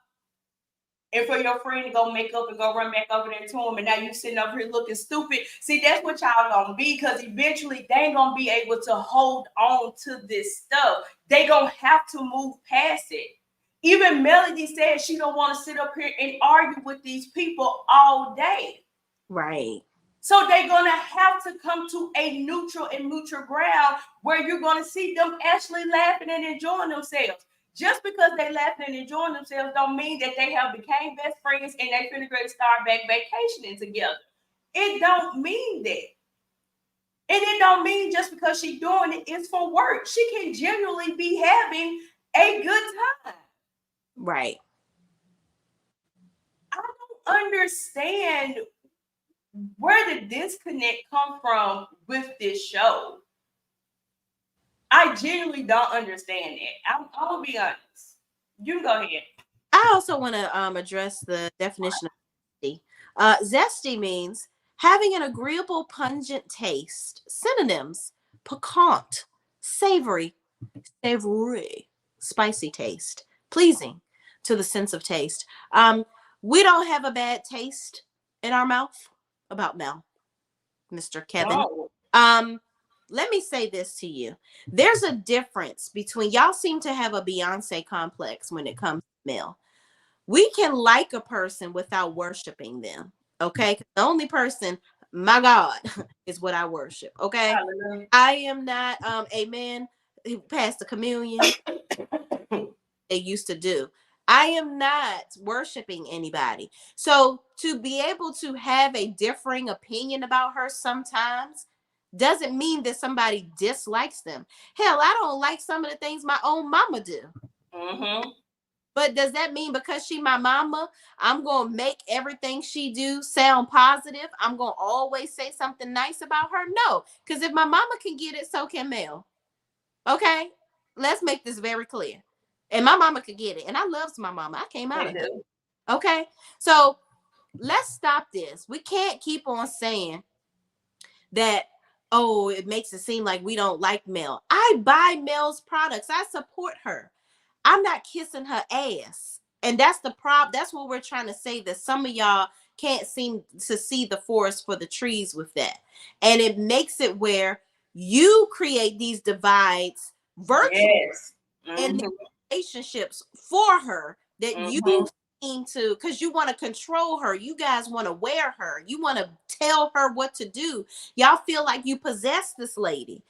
And for your friend to go make up and go run back over there to him, and now you sitting over here looking stupid. See, that's what y'all gonna be, because eventually they ain't gonna be able to hold on to this stuff. They gonna have to move past it. Even Melody said she don't want to sit up here and argue with these people all day. Right. So they're gonna have to come to a neutral ground where you're gonna see them actually laughing and enjoying themselves. Just because they laughing and enjoying themselves don't mean that they have became best friends and they finna go start back vacationing together. It don't mean that. And it don't mean just because she's doing it, it's for work. She can genuinely be having a good time. Right. I don't understand where the disconnect come from with this show. I genuinely don't understand it. I'm gonna be honest. You can go ahead. I also want to address the definition of zesty. Zesty means having an agreeable, pungent taste. Synonyms: piquant, savory, spicy taste, pleasing to the sense of taste. We don't have a bad taste in our mouth about Mel, Mr. Kevin. No. Let me say this to you. There's a difference between, y'all seem to have a Beyonce complex when it comes to Mel. We can like a person without worshiping them. Okay. The only person, my God, is what I worship. Okay. I am not a man who passed the communion. They used to do. I am not worshiping anybody. So to be able to have a differing opinion about her sometimes doesn't mean that somebody dislikes them. Hell, I don't like some of the things my own mama do. Mm-hmm. But does that mean because she my mama, I'm going to make everything she do sound positive? I'm going to always say something nice about her? No, because if my mama can get it, so can Mel. Okay? Let's make this very clear. And my mama could get it. And I loves my mama. I came out of it. Okay? So let's stop this. We can't keep on saying that, oh, it makes it seem like we don't like Mel. I buy Mel's products. I support her. I'm not kissing her ass. And that's the problem. That's what we're trying to say, that some of y'all can't seem to see the forest for the trees with that. And it makes it where you create these divides virtually Yes. in Mm-hmm. relationships for her, that you Mm-hmm. seem to, because you want to control her. You guys want to wear her. You want to tell her what to do. Y'all feel like you possess this lady.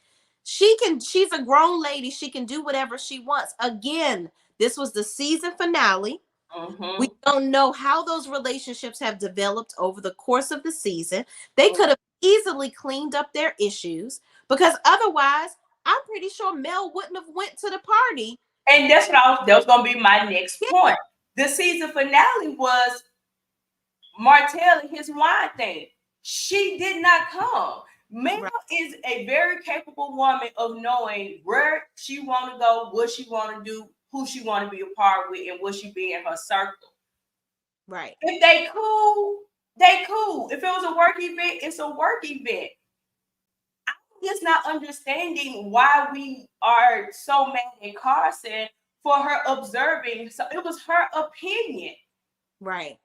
She's a grown lady. She can do whatever she wants. Again, this was the season finale. Mm-hmm. We don't know how those relationships have developed over the course of the season. They could have easily cleaned up their issues, because otherwise, I'm pretty sure Mel wouldn't have went to the party. And that's what that was gonna be my next Yeah. point. The season finale was Martell and his wine thing. She did not come. Mel is a very capable woman of knowing where she want to go, what she want to do, who she want to be a part with, and what she be in her circle. Right. If they cool, they cool. If it was a work event, it's a work event. I'm just not understanding why we are so mad at Karson for her observing. So it was her opinion. Right.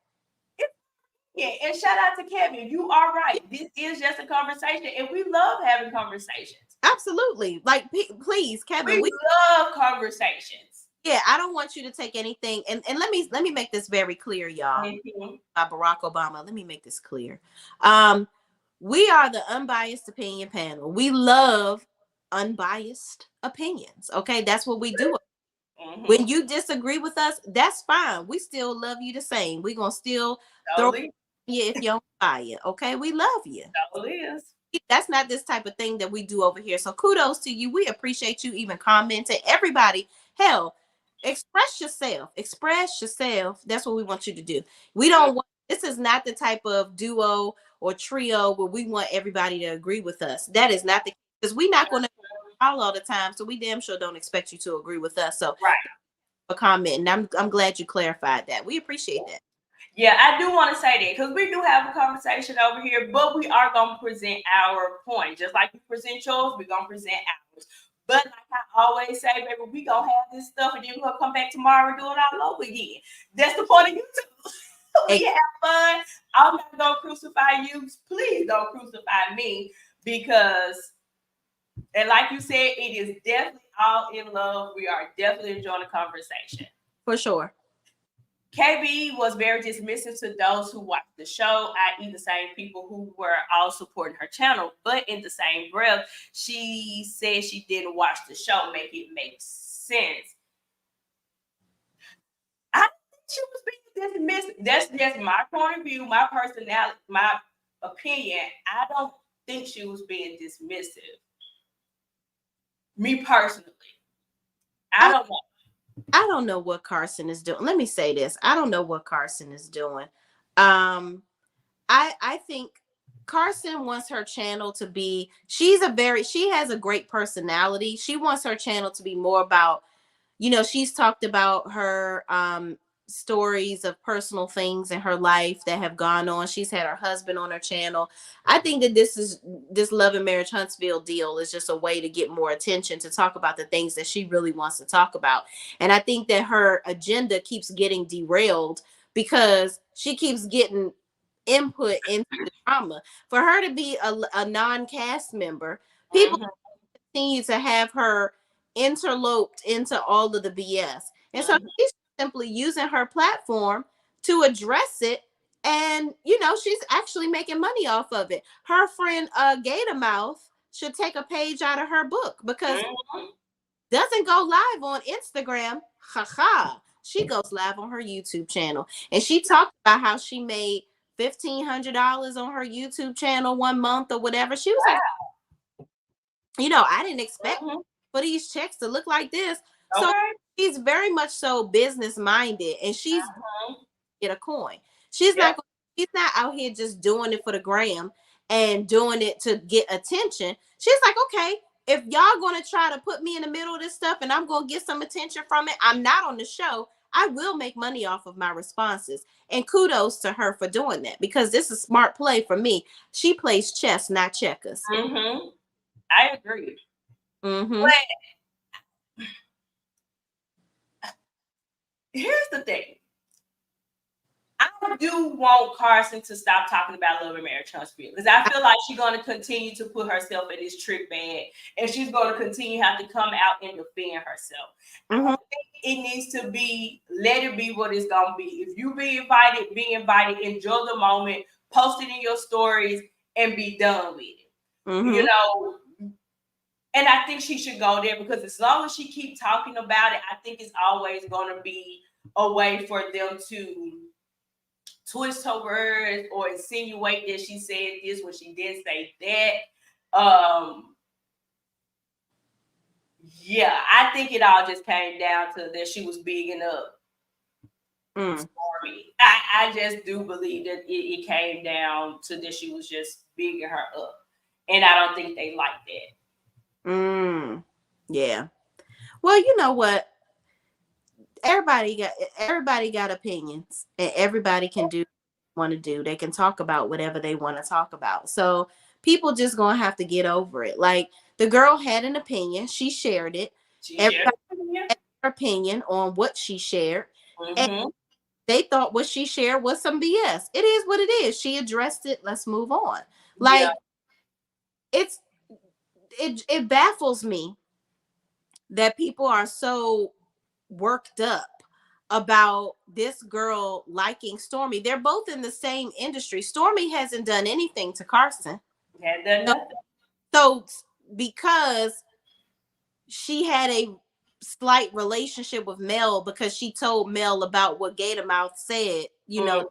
Yeah, and shout out to Kevin. You are right. This is just a conversation, and we love having conversations. Absolutely. Like, please, Kevin, we love conversations. Yeah, I don't want you to take anything. And let me make this very clear, y'all. Mm-hmm. By Barack Obama. Let me make this clear. We are the unbiased opinion panel. We love unbiased opinions. Okay, that's what we do. Mm-hmm. When you disagree with us, that's fine. We still love you the same. We're gonna still throw you if you don't buy it. Okay, we love you. That's not this type of thing that we do over here. So kudos to you. We appreciate you even commenting. Everybody, hell, express yourself. Express yourself. That's what we want you to do. We don't want, this is not the type of duo or trio where we want everybody to agree with us. That is not the case, because we're not going to all the time. So we damn sure don't expect you to agree with us. So a comment, and I'm glad you clarified that. We appreciate that. Yeah, I do want to say that, because we do have a conversation over here, but we are going to present our point. Just like you present yours, we're going to present ours. But like I always say, baby, we going to have this stuff, and then we're going to come back tomorrow and do it all over again. That's the point of YouTube. We have fun. I'm not going to crucify you. Please don't crucify me, because, and like you said, it is definitely all in love. We are definitely enjoying the conversation. For sure. KB was very dismissive to those who watched the show, i.e. the same people who were all supporting her channel. But in the same breath, she said she didn't watch the show, make it make sense. I think she was being dismissive. That's just my point of view, my personality, my opinion. I don't think she was being dismissive. Me personally. I don't know. I don't know what Karson is doing. Let me say this. I don't know what Karson is doing. I think Karson wants her channel to be, she has a great personality. She wants her channel to be more about, she's talked about her stories of personal things in her life that have gone on. She's had her husband on her channel. I think that this Love and Marriage Huntsville deal is just a way to get more attention, to talk about the things that she really wants to talk about. And I think that her agenda keeps getting derailed because she keeps getting input into the drama. For her to be a non-cast member, people continue to have her interloped into all of the BS. And so she's simply using her platform to address it. And, she's actually making money off of it. Her friend Gatormouth should take a page out of her book, because doesn't go live on Instagram. She goes live on her YouTube channel. And she talked about how she made $1,500 on her YouTube channel one month or whatever. She was like, I didn't expect for these checks to look like this. So she's very much so business minded, and she's get a coin. She's not out here just doing it for the gram and doing it to get attention. She's like, okay, if y'all going to try to put me in the middle of this stuff and I'm going to get some attention from it, I'm not on the show. I will make money off of my responses. And kudos to her for doing that, because this is smart play for me. She plays chess, not checkers. I agree. But here's the thing. I do want Karson to stop talking about love and marriage huntsville, because I feel like she's going to continue to put herself in this trick bag, and she's going to continue to have to come out and defend herself. I don't think it needs to be, let it be what it's going to be. If you be invited, enjoy the moment, post it in your stories, and be done with it. You know, and I think she should go there, because as long as she keeps talking about it, I think it's always going to be a way for them to twist her words or insinuate that she said this when she did say that. Yeah, I think it all just came down to that she was bigging up Stormy. I just do believe that it came down to that she was just bigging her up, and I don't think they like that. Yeah. Well, you know what? Everybody got opinions, and everybody can do what they want to do. They can talk about whatever they want to talk about. So people just gonna have to get over it. Like, the girl had an opinion, she shared it. Everybody had her opinion on what she shared, and they thought what she shared was some BS. It is what it is. She addressed it. Let's move on. Like, it baffles me that people are so worked up about this girl liking Stormy. They're both in the same industry. Stormy hasn't done anything to Karson. Hadn't done nothing. So because she had a slight relationship with Mel, because she told Mel about what Gatormouth said, you know,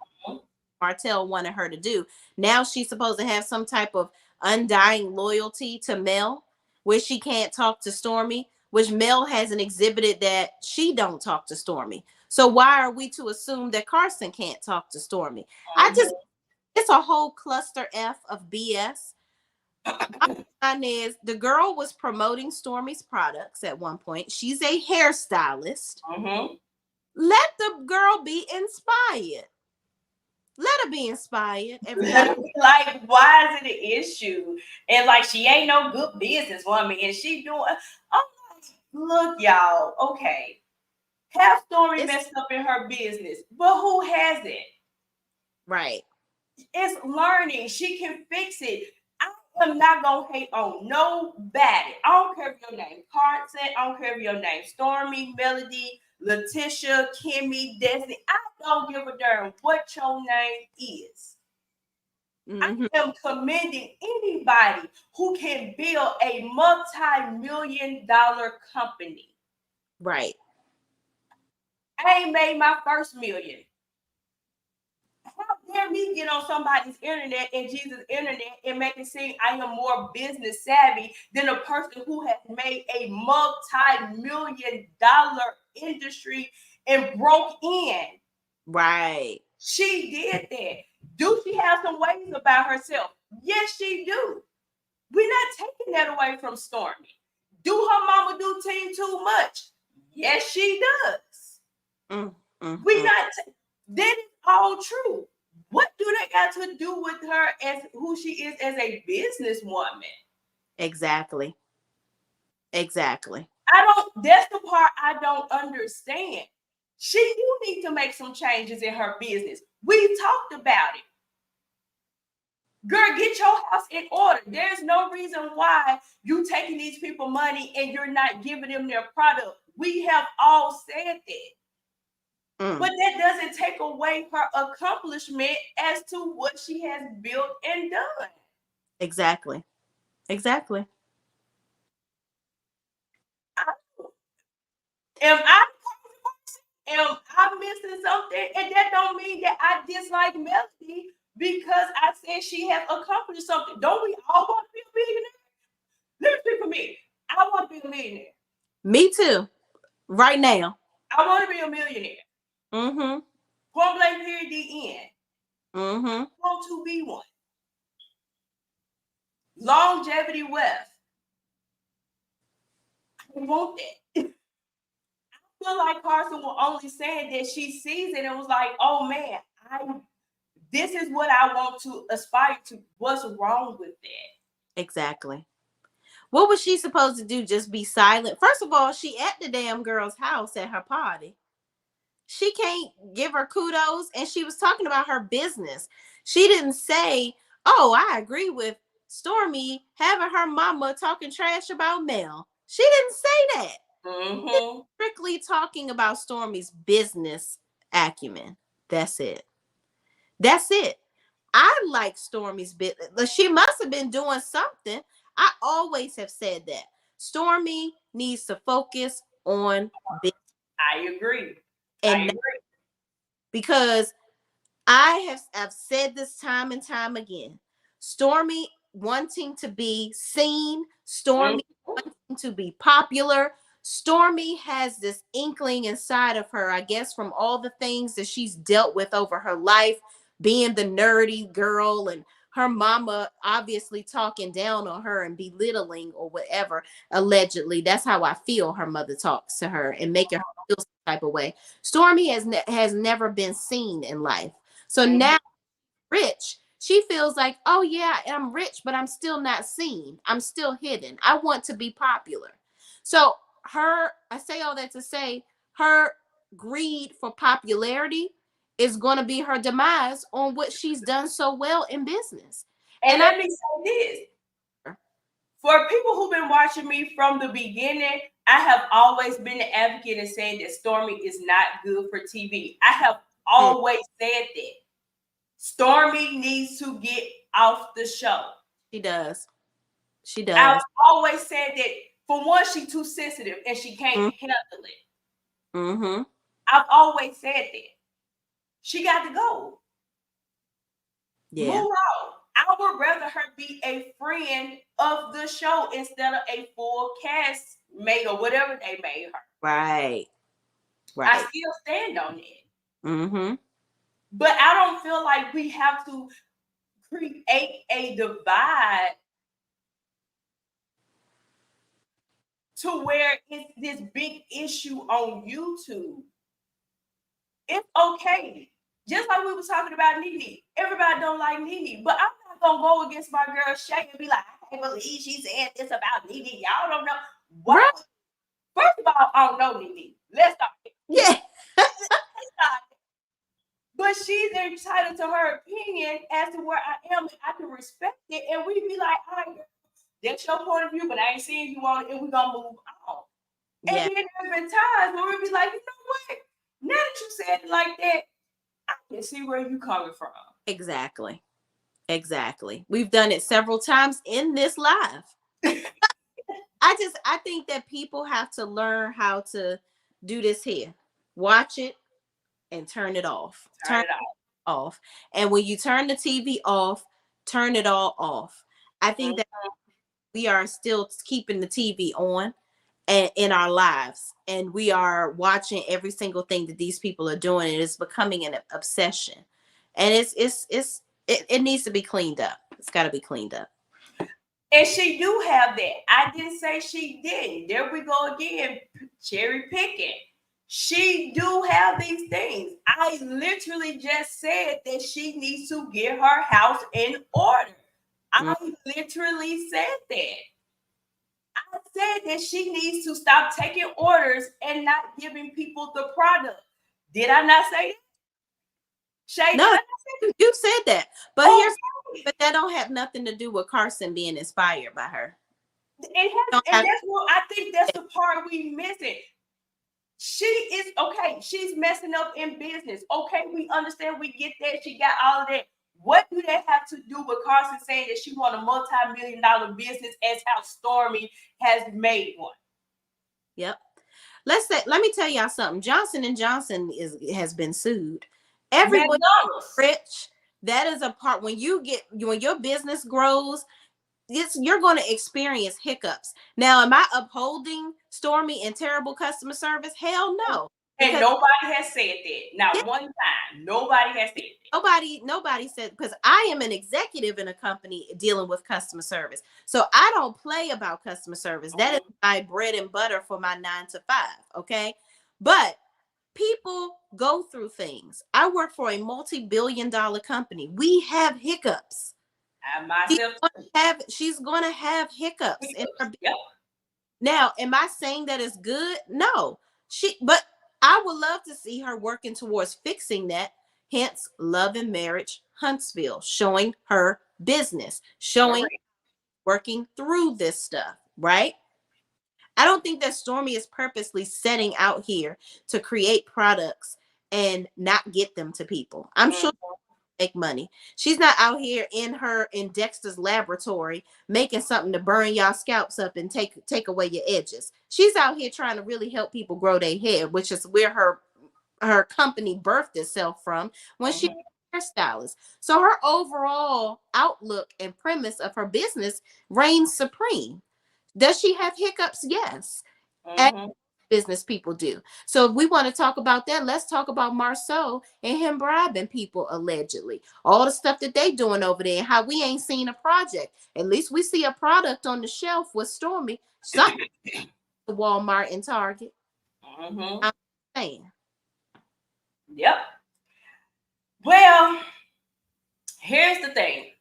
Martell wanted her to do. Now she's supposed to have some type of undying loyalty to Mel, where she can't talk to Stormy, which Mel hasn't exhibited that she don't talk to Stormy. So why are we to assume that Karson can't talk to Stormy? It's a whole cluster F of BS. Is the girl was promoting Stormy's products at one point. She's a hairstylist. Let the girl be inspired. Let her be inspired. Like, why is it an issue? And like, she ain't no good businesswoman, and she doing. I'm like, look, y'all. Okay, have Stormy messed up in her business, but who hasn't? Right. It's learning. She can fix it. I am not gonna hate on nobody. I don't care if your name Karson. I don't care if your name Stormy, Melody, Letitia, Kimmy, Destiny. I don't give a darn what your name is. I am commending anybody who can build a multi-million-dollar company. Right. I ain't made my first million. How dare me get on somebody's internet and Jesus' internet and make it seem I am more business savvy than a person who has made a multi-million-dollar industry and broke in. Right. She did that. Do she have some ways about herself? Yes, she do. We're not taking that away from Stormy. Do her mama do team too much? Yes, she does. We not. That is all true. What do they got to do with her as who she is as a businesswoman? Exactly. That's the part I don't understand. She do need to make some changes in her business. We talked about it. Girl, get your house in order. There's no reason why you taking these people money and you're not giving them their product. We have all said that. But that doesn't take away her accomplishment as to what she has built and done. Exactly. Am I missing something? And that don't mean that I dislike Melody because I said she has accomplished something. Don't we all want to be a millionaire? Let me speak for me. I want to be a millionaire. Me too. Right now. I want to be a millionaire. Point blank period, the end. Want to be one. Longevity wealth. I want that. I feel like Karson was only saying that she sees it and was like, oh man, this is what I want to aspire to. What's wrong with that? Exactly. What was she supposed to do? Just be silent? First of all, she at the damn girl's house at her party. She can't give her kudos. And she was talking about her business. She didn't say, oh, I agree with Stormy having her mama talking trash about Mel. She didn't say that. Mm-hmm. Strictly talking about Stormy's business acumen. That's it. That's it. I like Stormy's business. She must have been doing something. I always have said that. Stormy needs to focus on business. I agree. And because I've said this time and time again. Stormy wanting to be seen, Stormy wanting to be popular. Stormy has this inkling inside of her, I guess, from all the things that she's dealt with over her life, being the nerdy girl and her mama obviously talking down on her and belittling or whatever. Allegedly, that's how I feel her mother talks to her and making her feel some type of way. Stormy has never been seen in life. So now rich, she feels like, oh yeah, I'm rich, but I'm still not seen. I'm still hidden. I want to be popular. So I say all that to say, her greed for popularity is going to be her demise on what she's done so well in business. And let me say this. For people who've been watching me from the beginning, I have always been an advocate and saying that Stormy is not good for TV. I have always said that. Stormy needs to get off the show. She does. She does. I've always said that, for one, she's too sensitive and she can't handle it. Mm-hmm. I've always said that. She got to go. Yeah. Move on. I would rather her be a friend of the show instead of a full cast mate or whatever they made her. Right. I still stand on it. Mm-hmm. But I don't feel like we have to create a divide to where it's this big issue on YouTube. It's okay. Just like we were talking about Nene. Everybody don't like Nene, but I'm not gonna go against my girl Shay and be like, I can't believe she said this about Nene. Y'all don't know. What? Right. First of all, I don't know Nene. Let's start. Yeah. But she's entitled to her opinion as to where I am, and I can respect it. And we be like, all right, that's your point of view, but I ain't seeing you on it, and we're gonna move on. And then there's been times where we be like, you know what? Now that you said it like that, I can see where you coming from. Exactly. We've done it several times in this live. I think that people have to learn how to do this here. Watch it and turn it off. Turn it off. And when you turn the TV off, turn it all off. I think that we are still keeping the TV on and in our lives, and we are watching every single thing that these people are doing, and it's becoming an obsession. And it needs to be cleaned up. It's got to be cleaned up. And she do have that. I didn't say she didn't. There we go again, cherry picking. She do have these things. I literally just said that she needs to get her house in order. I literally said that. I said that she needs to stop taking orders and not giving people the product. Did I not say that? Shay, no, you said that. But but that don't have nothing to do with Karson being inspired by her. That's what I think that's the part we missing. She is okay. She's messing up in business. Okay, we understand. We get that. She got all of that. What do that have to do with Karson saying that she won a multi-million-dollar business as how Stormy has made one? Yep. Let me tell y'all something. Johnson & Johnson has been sued. Everyone rich. That is a part when your business grows, you're going to experience hiccups. Now, am I upholding Stormy and terrible customer service? Hell no. And nobody has said that. Not one time. Nobody has said that. Nobody said, because I am an executive in a company dealing with customer service. So I don't play about customer service. That is my bread and butter for my 9 to 5. Okay. But people go through things. I work for a multi-billion-dollar company. We have hiccups. She's going to have hiccups in her business. Now, am I saying that it's good? No. But I would love to see her working towards fixing that. Hence, Love and Marriage Huntsville, showing her business, showing Correct. working through this stuff, right? I don't think that Stormy is purposely setting out here to create products and not get them to people. I'm sure make money. She's not out here in Dexter's laboratory making something to burn y'all scalps up and take away your edges. She's out here trying to really help people grow their hair, which is where her company birthed itself from when she was a hairstylist. So her overall outlook and premise of her business reigns supreme. Does she have hiccups? Yes. As Mm-hmm. business people do. So if we want to talk about that, let's talk about Marceau and him bribing people allegedly. All the stuff that they doing over there and how we ain't seen a project. At least we see a product on the shelf with Stormy. Something Walmart and Target. Mm-hmm. I'm saying. Yep. Well, here's the thing.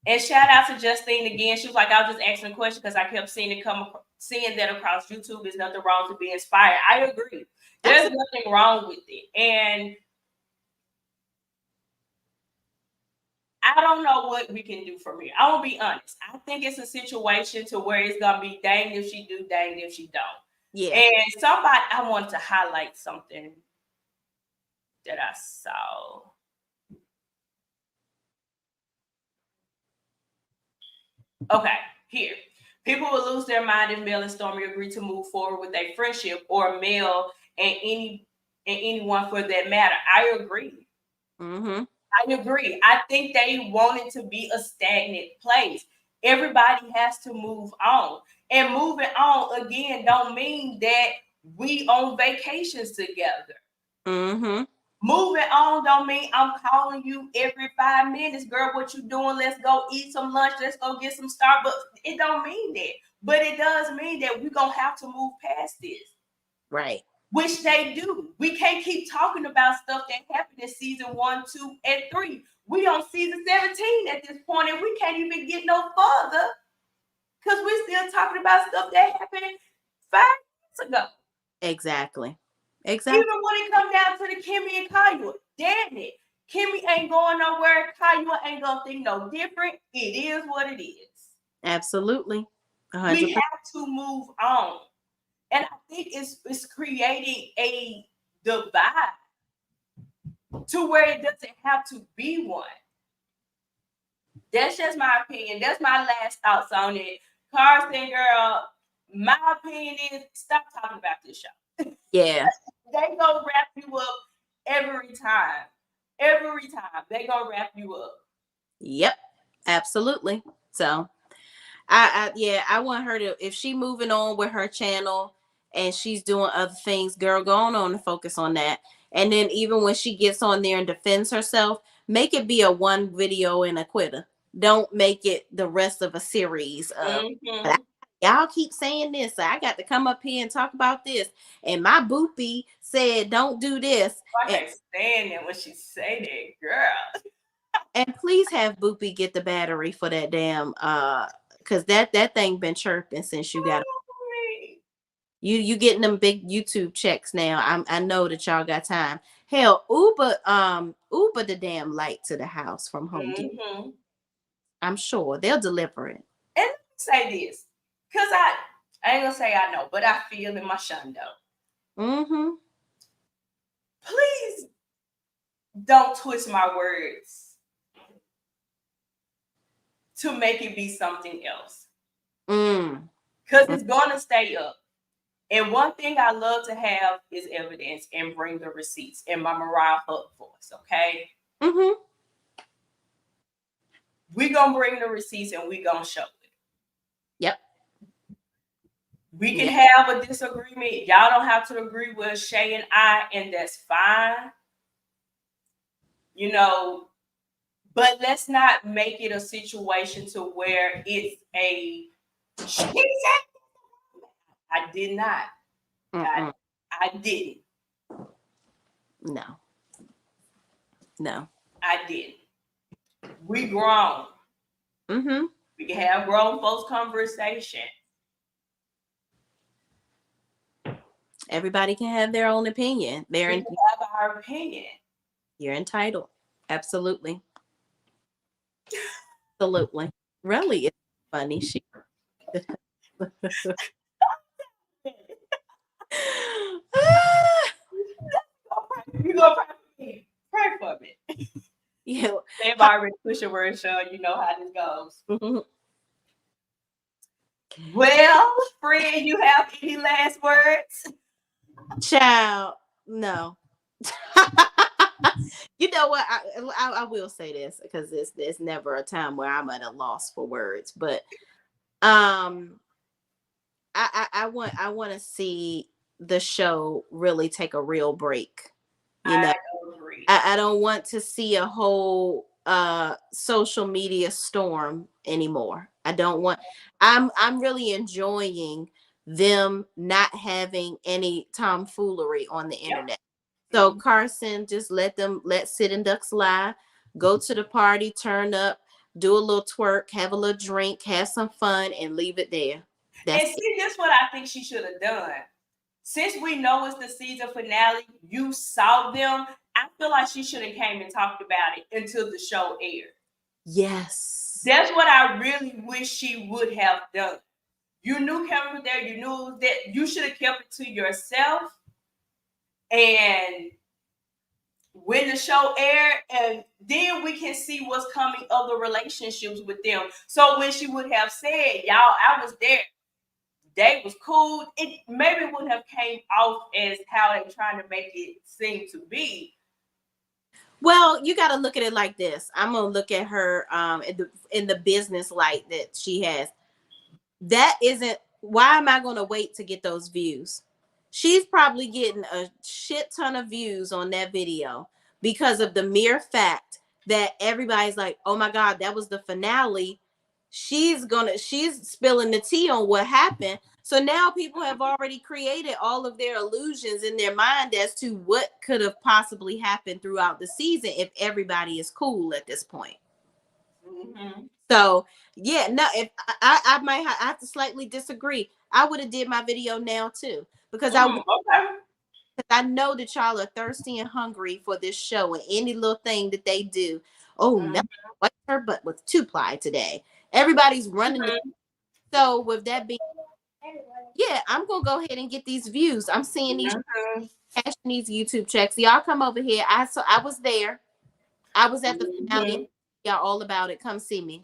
And shout out to Justine again. She was like, I was just asking a question because I kept seeing that across YouTube. There's nothing wrong to be inspired. I agree. There's nothing wrong with it. And I don't know what we can do from here. I will be honest. I think it's a situation to where it's gonna be dang if she do, dang if she don't. Yeah. And I want to highlight something that I saw. Okay, here. People will lose their mind if Mel and Stormy agree to move forward with a friendship, or Mel and anyone for that matter. I agree. Mm-hmm. I agree. I think they want it to be a stagnant place. Everybody has to move on. And moving on again don't mean that we on vacations together. Mm-hmm. Moving on don't mean I'm calling you every 5 minutes, girl. What you doing? Let's go eat some lunch. Let's go get some Starbucks. It don't mean that, but it does mean that we're gonna have to move past this, Right? which they do. We can't keep talking about stuff that happened in season 1, 2, and 3. We on season 17 at this point, and we can't even get no further because we're still talking about stuff that happened 5 years ago. Exactly. Even when it comes down to the Kimmy and Kyle, damn it. Kimmy ain't going nowhere. Kyle ain't gonna think no different. It is what it is. Absolutely. 100%. We have to move on. And I think it's creating a divide to where it doesn't have to be one. That's just my opinion. That's my last thoughts on it. Karson, girl, my opinion is stop talking about this show. Yeah. They gonna wrap you up every time. Every time they gonna wrap you up. Yep. Absolutely. So I want her to, if she moving on with her channel and she's doing other things, girl, go on and focus on that. And then even when she gets on there and defends herself, make it be a one video and a quitter. Don't make it the rest of a series of y'all keep saying this. So I got to come up here and talk about this. And my boopy said, don't do this. I can't stand it when she say that, girl. And please have Boopy get the battery for that damn because that thing been chirping since you got it. You getting them big YouTube checks now. I know that y'all got time. Hell, Uber the damn light to the house from Home Depot. I'm sure they'll deliver it. And let me say this, because I ain't gonna say I know, but I feel in my shundo. Mm-hmm. Please don't twist my words to make it be something else. Because it's gonna stay up. And one thing I love to have is evidence and bring the receipts in my Mariah Huck voice, okay? Mm-hmm. We're gonna bring the receipts and we're gonna show it. Yep. We can have a disagreement. Y'all don't have to agree with Shay and I, and that's fine. You know, but let's not make it a situation to where it's a I did not. I didn't. No. I didn't. We grown. Mm-hmm. We can have grown folks conversation. Everybody can have their own opinion. We can have our opinion. You're entitled. Absolutely. Absolutely. Really, it's funny. She. You gonna pray for me? Pray for me. Yeah. They've already pushed a word, show. You know how this goes. Well, friend, you have any last words? Child, no. You know what? I will say this because there's never a time where I'm at a loss for words, but I want to see the show really take a real break. You know, agree. I don't want to see a whole social media storm anymore. I don't want. I'm really enjoying them not having any tomfoolery on the internet. So Karson, just let sit and ducks lie, go to the party, turn up, do a little twerk, have a little drink, have some fun, and leave it there. And see, this is what I think she should have done. Since we know it's the season finale, you saw them. I feel like she should have came and talked about it until the show aired. Yes. That's what I really wish she would have done. You knew Kevin was there. You knew that you should have kept it to yourself. And when the show aired, and then we can see what's coming of the relationships with them. So when she would have said, y'all, I was there. They was cool. It maybe wouldn't have came off as how they trying to make it seem to be. Well, you got to look at it like this. I'm gonna look at her in the business light that she has. That isn't. Why am I gonna wait to get those views? She's probably getting a shit ton of views on that video because of the mere fact that everybody's like, "Oh my God, that was the finale." She's spilling the tea on what happened. So now people have already created all of their illusions in their mind as to what could have possibly happened throughout the season if everybody is cool at this point. Mm-hmm. So yeah, no, if I might have to slightly disagree. I would have did my video now too because I know that y'all are thirsty and hungry for this show and any little thing that they do. Oh no, what's her butt with 2-ply today? Everybody's running. So with that being, yeah, I'm gonna go ahead and get these views. I'm seeing these cashing these YouTube checks. Y'all come over here. I was there. I was at the finale. Y'all all about it. Come see me.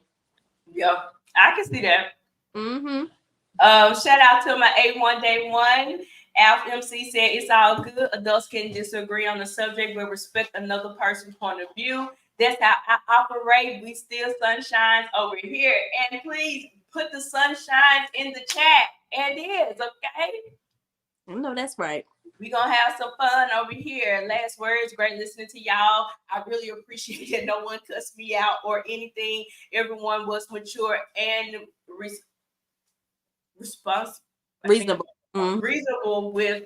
Yeah, I can see that. Shout out to my A1 Day 1. Alf MC said it's all good. Adults can disagree on the subject but respect another person's point of view. That's how I operate. We still sunshines over here. And please put the sunshines in the chat. It is, okay? No, that's right. We're going to have some fun over here. Last words, great listening to y'all. I really appreciate that no one cussed me out or anything. Everyone was mature and reasonable with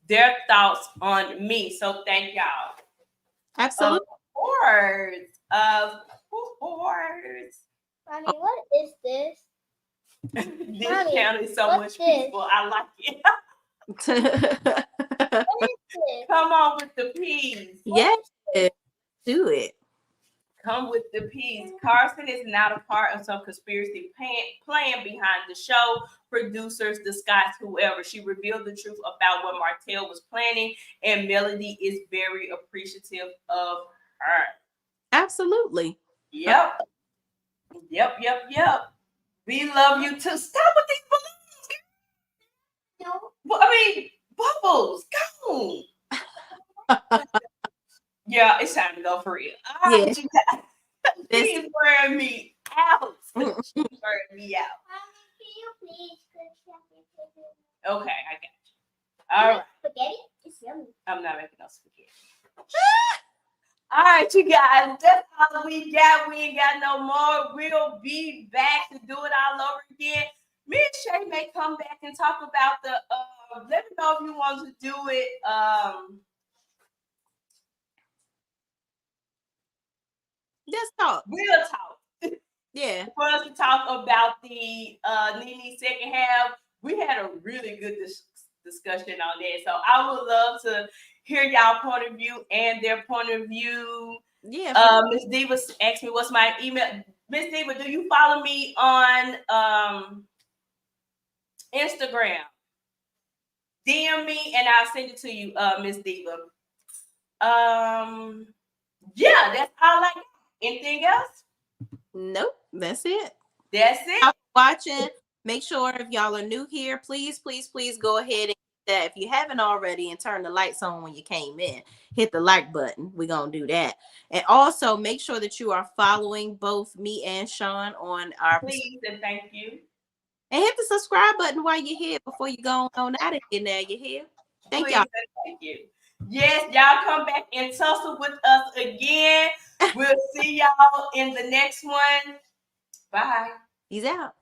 their thoughts on me. So thank y'all. Absolutely. Of course. Mommy, what is this? This channel is so much peaceful. I like it. Come on with the peas. Yes, do it. Come with the peas. Karson is not a part of some conspiracy plan behind the show. Producers disguised whoever. She revealed the truth about what Martell was planning, and Melody is very appreciative of her. Absolutely. Yep. We love you too. Stop with these balloons. Well, I mean, bubbles. Go. Yeah, it's time to go for real. Yeah. She's wearing me out. She's wearing me out. Can you please Okay, I got you. All right. Spaghetti? It's yummy. I'm not making no spaghetti. All right, you guys. That's all we got. We ain't got no more. We'll be back to do it all over again. Me and Shay may come back and talk about the. Let me know if you want to do it. Just talk. We'll talk. Yeah. For us to talk about the Nene second half, we had a really good discussion on that. So I would love to hear y'all point of view and their point of view. Yeah. Miss Diva asked me what's my email. Miss Diva, do you follow me on Instagram? DM me and I'll send it to you, Miss Diva. Yeah, that's all I got. Anything else? Nope, that's it. That's it. Y'all watching. Make sure if y'all are new here, please go ahead and hit that if you haven't already, and turn the lights on when you came in. Hit the like button. We're gonna do that. And also make sure that you are following both me and Sean on our Please and thank you. and hit the subscribe button while you're here before you go on out of here. Now you're here. Thank Please y'all. and thank you. Yes, y'all come back and tussle with us again. We'll see y'all in the next one. Bye. He's out.